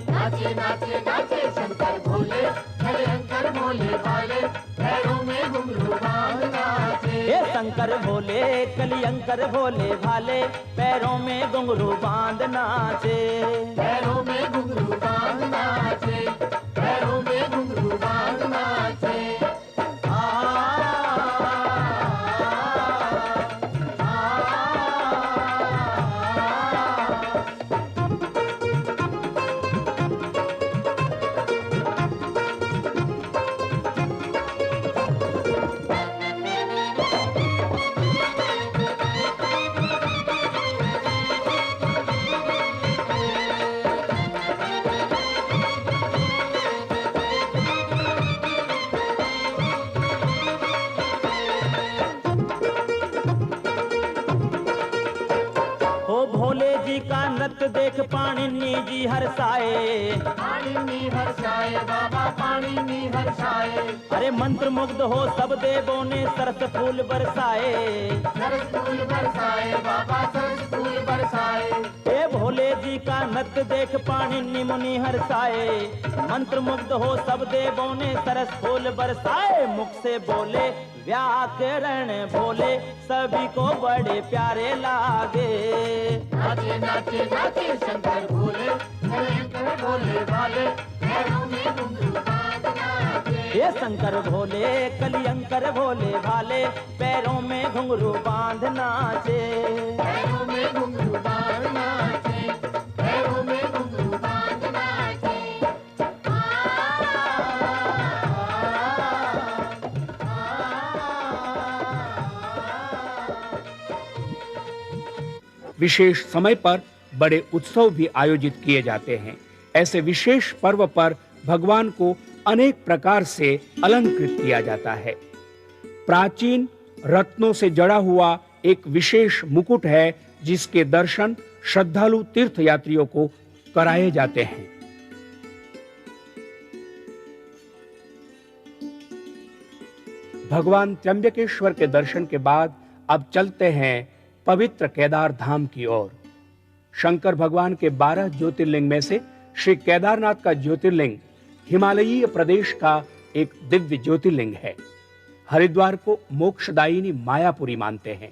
नाचे नाचे नाचे शंकर भोले कलियंकर भोले भाले पैरों में घुंघरू बांध नाचे। हे शंकर भोले कलियंकर भोले भाले पैरों में घुंघरू बांध नाचे। पैरों में घुंघरू बांध नाचे। पैरों में घुंघरू बांध नाचे। नृत्य देख पाणिनि जी हर्षाए। पाणिनि हर्षाए बाबा पाणिनि हर्षाए। अरे मंत्र मुग्ध हो सब देवों ने सरस फूल बरसाए। सरस फूल बरसाए बाबा सरस फूल बरसाए। हे भोले जी का नृत्य देख पाणिनि मुनि हर्षाए। मंत्र मुग्ध हो सब देवों ने सरस फूल बरसाए। मुख से बोले व्याकरण भोले सभी को बड़े प्यारे लागे। नाचे नाचे नाचे शंकर भोले भयंकर भोले भाले पैरों में घुंघरू बांध नाचे। हे शंकर भोले कलियंकर भोले भाले पैरों में घुंघरू बांध नाचे। पैरों में घुंघरू बांध नाचे। पैरों में घुंघरू बांध नाचे। विशेष समय पर बड़े उत्सव भी आयोजित किए जाते हैं। ऐसे विशेष पर्व पर भगवान को अनेक प्रकार से अलंकृत किया जाता है। प्राचीन रत्नों से जड़ा हुआ एक विशेष मुकुट है जिसके दर्शन श्रद्धालु तीर्थयात्रियों को कराए जाते हैं। भगवान त्र्यंबकेश्वर के दर्शन के बाद अब चलते हैं पवित्र केदार धाम की ओर। शंकर भगवान के 12 ज्योतिर्लिंग में से श्री केदारनाथ का ज्योतिर्लिंग हिमालयीय प्रदेश का एक दिव्य ज्योतिर्लिंग है। हरिद्वार को मोक्षदायिनी मायापुरी मानते हैं।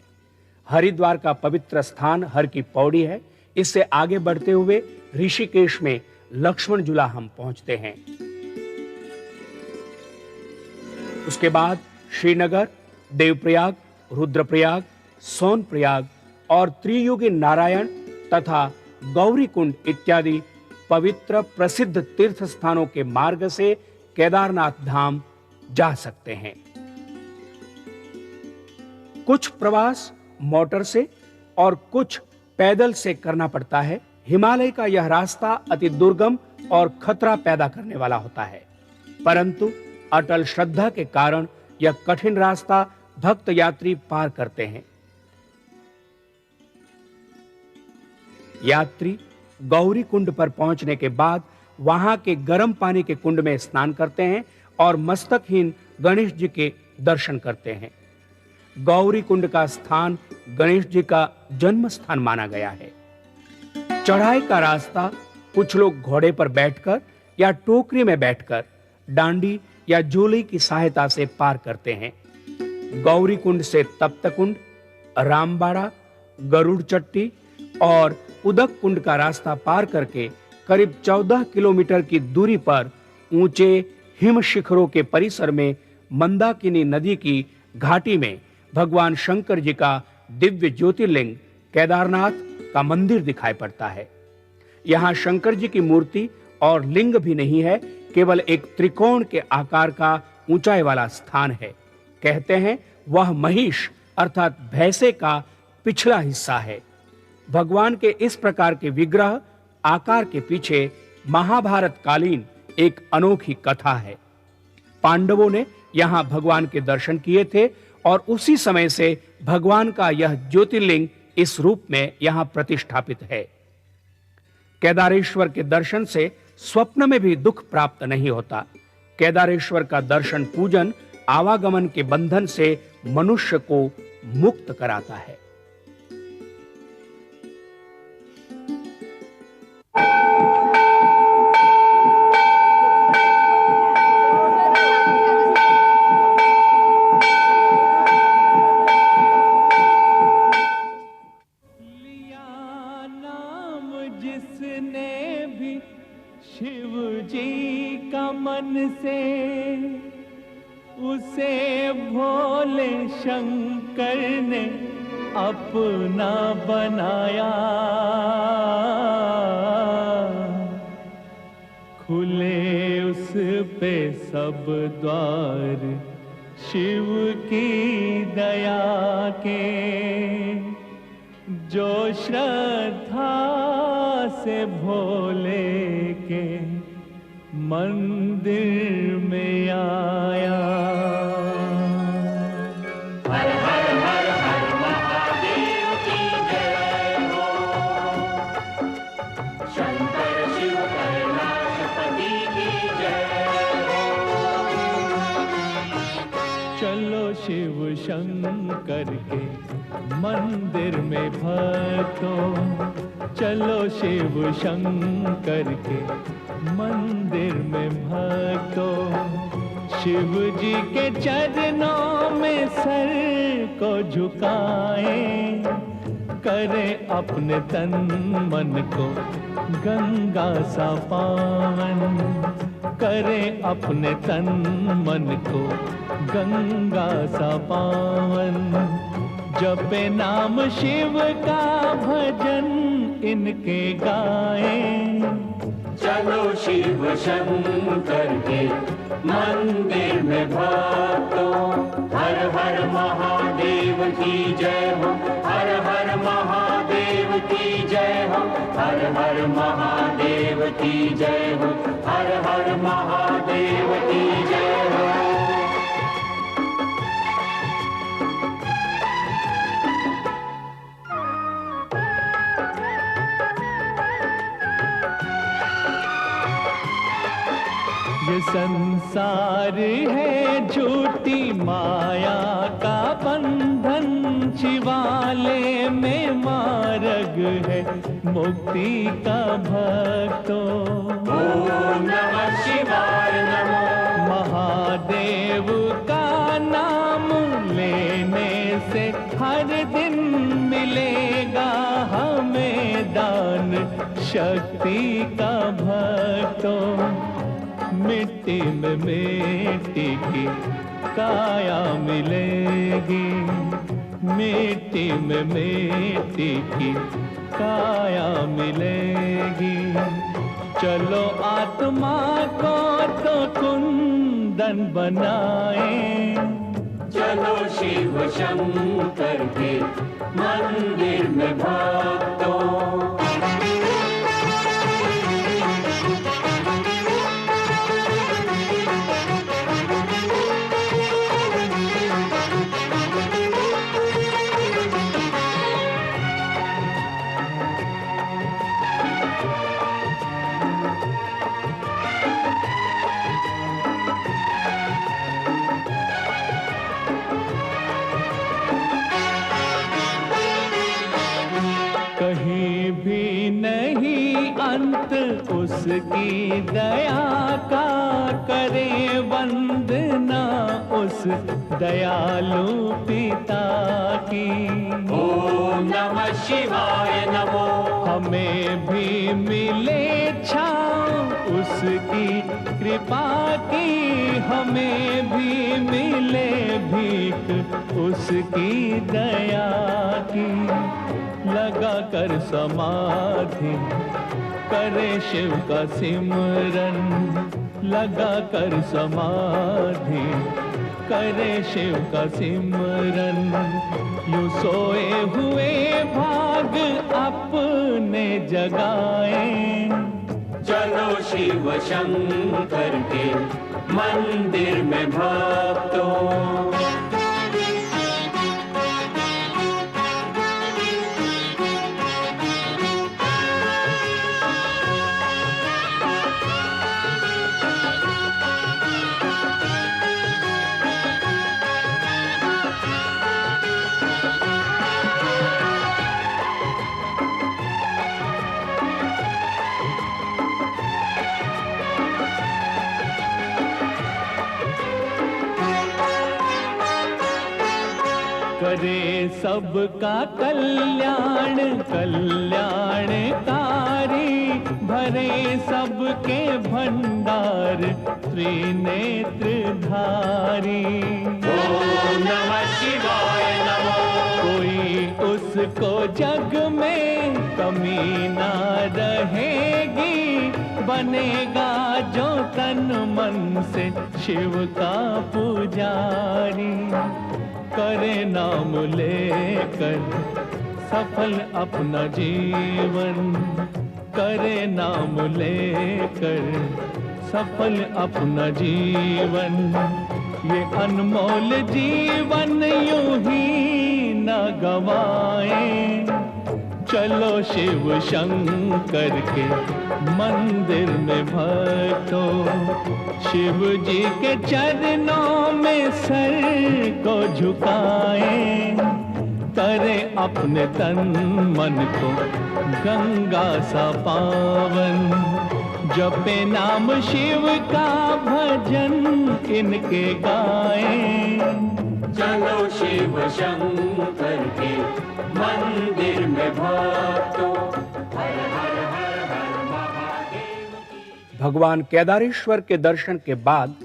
हरिद्वार का पवित्र स्थान हर की पौड़ी है। इससे आगे बढ़ते हुए ऋषिकेश में लक्ष्मण झूला हम पहुंचते हैं। उसके बाद श्रीनगर, देवप्रयाग, रुद्रप्रयाग, सोनप्रयाग और त्रियुगी नारायण तथा गौरी कुंड इत्यादि पवित्र प्रसिद्ध तीर्थ स्थानों के मार्ग से केदारनाथ धाम जा सकते हैं। कुछ प्रवास मोटर से और कुछ पैदल से करना पड़ता है। हिमालय का यह रास्ता अति दुर्गम और खतरा पैदा करने वाला होता है, परंतु अटल श्रद्धा के कारण यह कठिन रास्ता भक्त यात्री पार करते हैं। यात्री गौरी कुंड पर पहुंचने के बाद वहां के गर्म पानी के कुंड में स्नान करते हैं और मस्तकहीन गणेश जी के दर्शन करते हैं। गौरी कुंड का स्थान गणेश जी का जन्म स्थान माना गया है। चढ़ाई का रास्ता कुछ लोग घोड़े पर बैठकर या टोकरी में बैठकर डांडी या झोली की सहायता से पार करते हैं। गौरी कुंड से तप्त कुंड, रामबाड़ा, गरुड़ चट्टी और उदक कुंड का रास्ता पार करके करीब 14 किलोमीटर की दूरी पर ऊंचे हिम शिखरों के परिसर में मंदाकिनी नदी की घाटी में भगवान शंकर जी का दिव्य ज्योतिर्लिंग केदारनाथ का मंदिर दिखाई पड़ता है। यहाँ शंकर जी की मूर्ति और लिंग भी नहीं है, केवल एक त्रिकोण के आकार का ऊंचाई वाला स्थान है। कहते हैं वह महिष अर्थात भैंसे का पिछला हिस्सा है। भगवान के इस प्रकार के विग्रह आकार के पीछे महाभारत कालीन एक अनोखी कथा है। पांडवों ने यहां भगवान के दर्शन किए थे और उसी समय से भगवान का यह ज्योतिर्लिंग इस रूप में यहां प्रतिष्ठापित है। केदारेश्वर के दर्शन से स्वप्न में भी दुख प्राप्त नहीं होता। केदारेश्वर का दर्शन पूजन आवागमन के बंधन से मनुष्य को मुक्त कराता है। जिसने भी शिव जी का मन से उसे भोले शंकर ने अपना बनाया। खुले उस पे सब द्वार शिव की दया के, जो श्रद्धा से भोले के मंदिर में आया। हर हर हर हर महादेव की जय हो। शंकर के मंदिर में भक्तों, चलो शिव शंकर के मंदिर में भक्तों। शिव जी के चरणों में सर को झुकाएं, करें अपने तन मन को गंगा सा पावन, करें अपने तन मन को गंगा सा पावन। जपे नाम शिव का भजन इनके गाएं, चलो शिव शंकर के मंदिर में भक्तों। हर हर महादेव की जय हो, हर हर महादेव की जय हो, हर हर महादेव की जय हो, हर हर महादेव की जय हो। ये संसार है झूठी माया का बंधन, शिवालय में मार्ग है मुक्ति का भक्तों। ओम नमः शिवाय नमो। महादेव का नाम लेने से हर दिन मिलेगा हमें दान शक्ति का भक्तों। मिट्टी में मिट्टी की काया मिलेगी, मिट्टी में मिट्टी की काया मिलेगी। चलो आत्मा को तो कुंदन बनाएं, चलो शिव शंकर के मंदिर में भक्तों। कहीं भी नहीं अंत उसकी दया का, करे वंदना उस दयालु पिता की। ओम नमः शिवाय नमो। हमें भी मिले छाँव उसकी कृपा की, हमें भी मिले भीख उसकी दया की। लगा कर समाधि करे शिव का सिमरन, लगा कर समाधि करे शिव का सिमरन। यूं सोए हुए भाग अपने जगाएं, चलो शिव शंकर के मंदिर में भक्तों। करे सबका कल्याण कल्याणकारी, भरे सबके भंडार त्रिनेत्रधारी। ओम नमः शिवाय नमो। कोई उसको जग में कमी ना रहेगी, बनेगा जो तन मन से शिव का पुजारी। करे नाम लेकर सफल अपना जीवन, करे नाम लेकर सफल अपना जीवन। ये अनमोल जीवन यूं ही न गवाएं, चलो शिव शंकर के मंदिर में भक्तों, शिव जी के चरणों में सर को झुकाएं, करें अपने तन मन को गंगा सा पावन, जपे नाम शिव का भजन इनके गाएं। चलो शिव शंकर के मंदिर में भक्तों, हर हर हर हर महादेव की। भगवान केदारेश्वर के दर्शन के बाद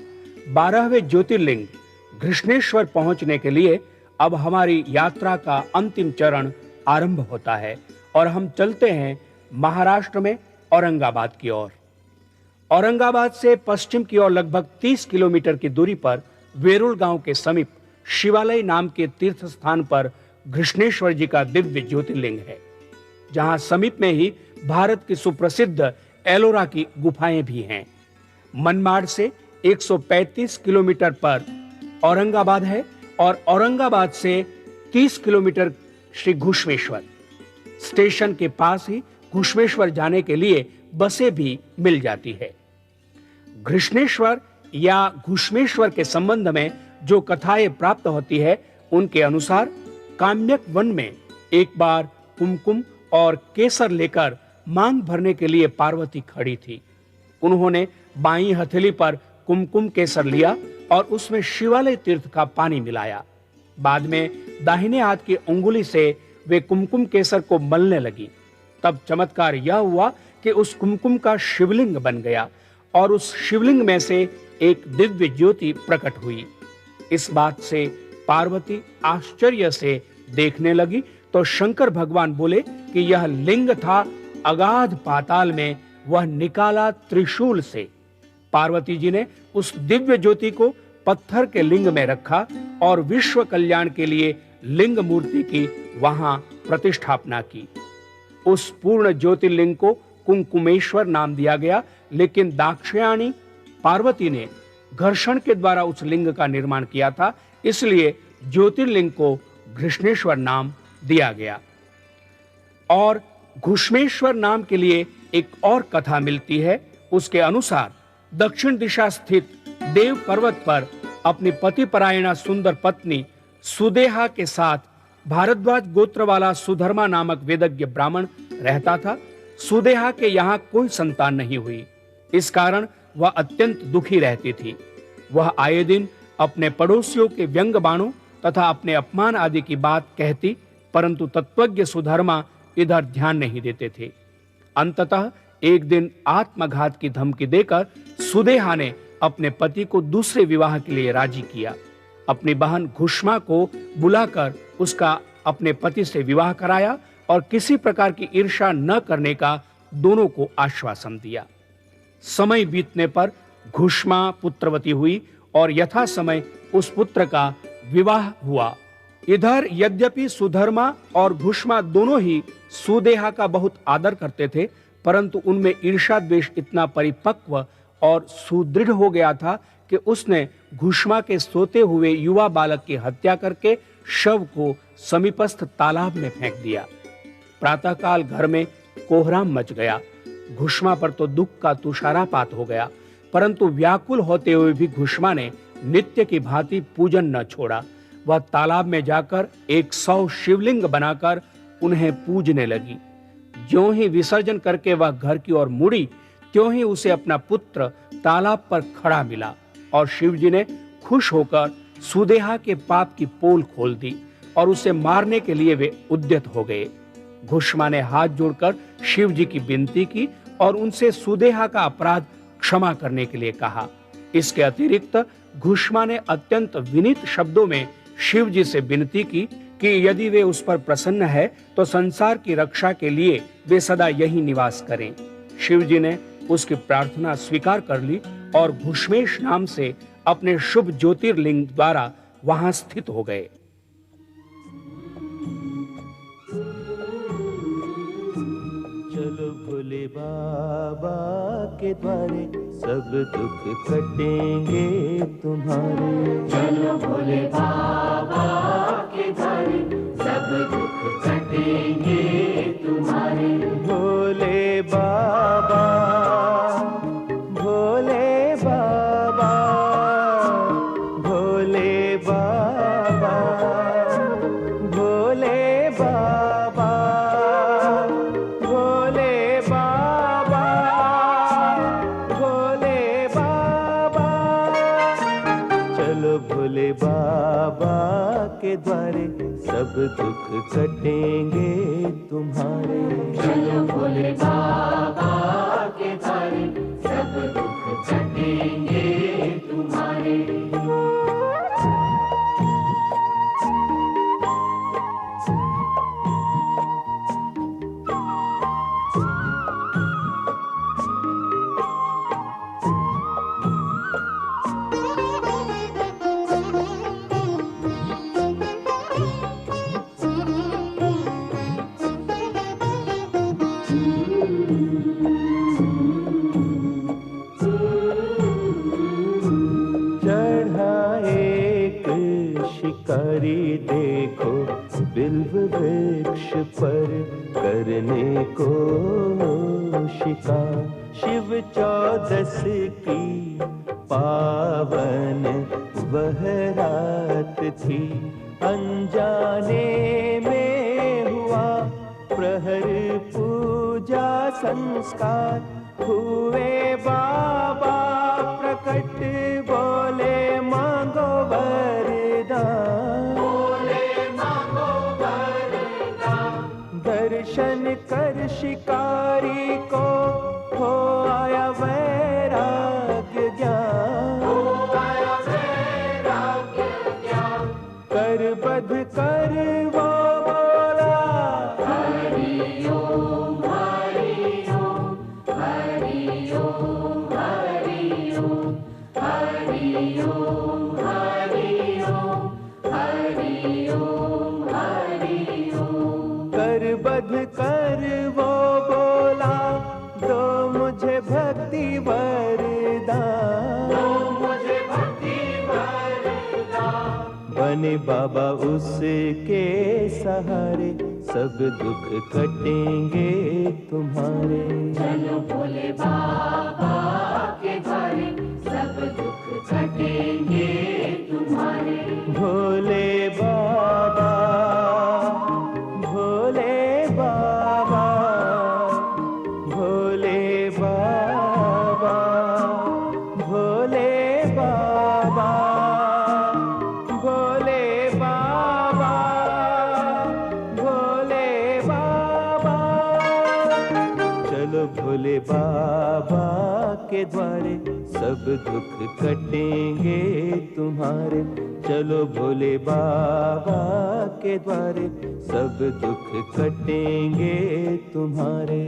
12वें ज्योतिर्लिंग घृष्णेश्वर पहुंचने के लिए अब हमारी यात्रा का अंतिम चरण आरंभ होता है और हम चलते हैं महाराष्ट्र में औरंगाबाद की ओर। औरंगाबाद से पश्चिम की ओर लगभग 30 किलोमीटर की दूरी पर वेरुल गांव के समीप शिवालय नाम के तीर्थ स्थान पर घृष्णेश्वर जी का दिव्य ज्योतिर्लिंग है, जहां समीप में ही भारत की सुप्रसिद्ध एलोरा की गुफाएं भी हैं। मनमाड़ से 135 किलोमीटर पर औरंगाबाद है और औरंगाबाद से 30 किलोमीटर श्री घुश्मेश्वर स्टेशन के पास ही घुश्मेश्वर जाने के लिए बसें भी मिल जाती है। घृष्णेश्वर या घुश्मेश्वर के संबंध में जो कथाएं प्राप्त होती है, उनके अनुसार काम्यक वन में एक बार कुमकुम और केसर लेकर मांग भरने के लिए पार्वती खड़ी थी। उन्होंने बाईं हथेली पर कुमकुम केसर लिया और उसमें शिवालय तीर्थ का पानी मिलाया। बाद में दाहिने हाथ की उंगली से वे कुमकुम केसर को मलने लगी। तब चमत्कार यह हुआ कि उस कुमकुम का शिवलिंग बन गया और उस शिवलिंग में से एक दिव्य ज्योति प्रकट हुई। इस बात से पार्वती आश्चर्य से देखने लगी तो शंकर भगवान बोले कि यह लिंग था अगाध पाताल में, वह निकाला त्रिशूल से। पार्वती जी ने उस दिव्य ज्योति को पत्थर के लिंग में रखा और विश्व कल्याण के लिए लिंग मूर्ति की वहां प्रतिष्ठापना की। उस पूर्ण ज्योतिर्लिंग को कुंकुमेश्वर नाम दिया गया, लेकिन दाक्षायणी पार्वती ने घर्षण के द्वारा उस लिंग का निर्माण किया था, इसलिए ज्योतिर्लिंग को घृष्णेश्वर नाम दिया गया। और घुश्मेश्वर नाम के लिए एक और कथा मिलती है। उसके अनुसार दक्षिण दिशा स्थित देव पर्वत पर अपनी पतिपरायणा सुंदर पत्नी सुदेहा के साथ भारद्वाज गोत्र वाला सुधर्मा नामक वेदज्ञ ब्राह्मण रहता था। सुदेहा के यहाँ कोई संतान नहीं हुई, इस कारण वह अत्यंत दुखी रहती थी। वह आए दिन अपने पड़ोसियों के व्यंग बाणों तथा अपने अपमान आदि की बात कहती, परंतु तत्वज्ञ सुधर्मा इधर ध्यान नहीं देते थे। अंततः एक दिन आत्मघात की धमकी देकर सुदेहा ने अपने पति को दूसरे विवाह के लिए राजी किया। अपनी बहन घुष्मा को बुलाकर उसका अपने पति से विवाह कराया और किसी प्रकार की ईर्ष्या न करने का दोनों को आश्वासन दिया। समय बीतने पर घुष्मा पुत्रवती हुई और यथा समय उस पुत्र का विवाह हुआ। इधर यद्यपि सुधर्मा और घुष्मा दोनों ही सुदेहा का बहुत आदर करते थे, परंतु उनमें ईर्ष्या द्वेष इतना परिपक्व और सुदृढ़ हो गया था कि उसने घुष्मा के सोते हुए युवा बालक की हत्या करके शव को समीपस्थ तालाब में फेंक दिया। प्रातःकाल घर में कोहराम मच गया। घुष्मा पर तो दुख का तुषारापात हो गया, परंतु व्याकुल होते हुए भी घुष्मा ने नित्य की भांति पूजन न छोड़ा। वह तालाब में जाकर 100 शिवलिंग बनाकर उन्हें पूजने लगी। ज्यों ही विसर्जन करके वह घर की ओर मुड़ी, त्यों ही उसे अपना पुत्र तालाब पर खड़ा मिला और शिवजी ने खुश होकर सुदेहा के पाप की पोल खोल दी और उसे मारने के लिए वे उद्यत हो गए। घुष्मा ने हाथ जोड़कर शिव जी की विनती की और उनसे सुदेहा का अपराध क्षमा करने के लिए कहा। इसके अतिरिक्त घुष्मा ने अत्यंत विनीत शब्दों में शिव जी से विनती की कि यदि वे उस पर प्रसन्न है तो संसार की रक्षा के लिए वे सदा यही निवास करें। शिव जी ने उसकी प्रार्थना स्वीकार कर ली और घुश्मेश नाम से अपने शुभ ज्योतिर्लिंग द्वारा वहां स्थित हो गए। चलो भोले बाबा के द्वारे सब दुख कटेंगे तुम्हारे। चलो भोले बाबा के द्वारे सब दुख कटेंगे तुम्हारे। के द्वारे सब दुख कटेंगे तुम्हारे। चलो भोले बाबा के द्वारे सब दुख कटेंगे तुम्हारे। शिकारी देखो बिल्व वृक्ष पर करने को शिकार। शिव 14 की पावन वह रात थी, अनजाने में हुआ प्रहर पूजा संस्कार। हुए बाबा प्रकट बोले मांगो वरदान, दर्शन कर शिकारी को हो आया वैराग्य ज्ञान। कर बध कर वो बोला हरि ओम हरि ओम हरि ओम हरि ओम हरि ओम हरि ओम हरि ओम हरि ओम। कर बध कर वो बोला दो मुझे भक्ति वरदान, बने बाबा उसके सहारे सब दुख कटेंगे तुम्हारे। चलो भोले बाबा के द्वारे सब दुख कटेंगे तुम्हारे। भोले बाबा भोले बाबा भोले बाबा भोले बाबा भोले बाबा भोले बाबा। चलो भोले बाबा के द्वारे सब दुख कटेंगे तुम्हारे। चलो भोले बाबा के द्वारे सब दुख कटेंगे तुम्हारे।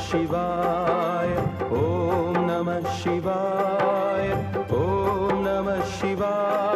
शिवाय ओम नमः शिवाय ओम नमः शिवाय।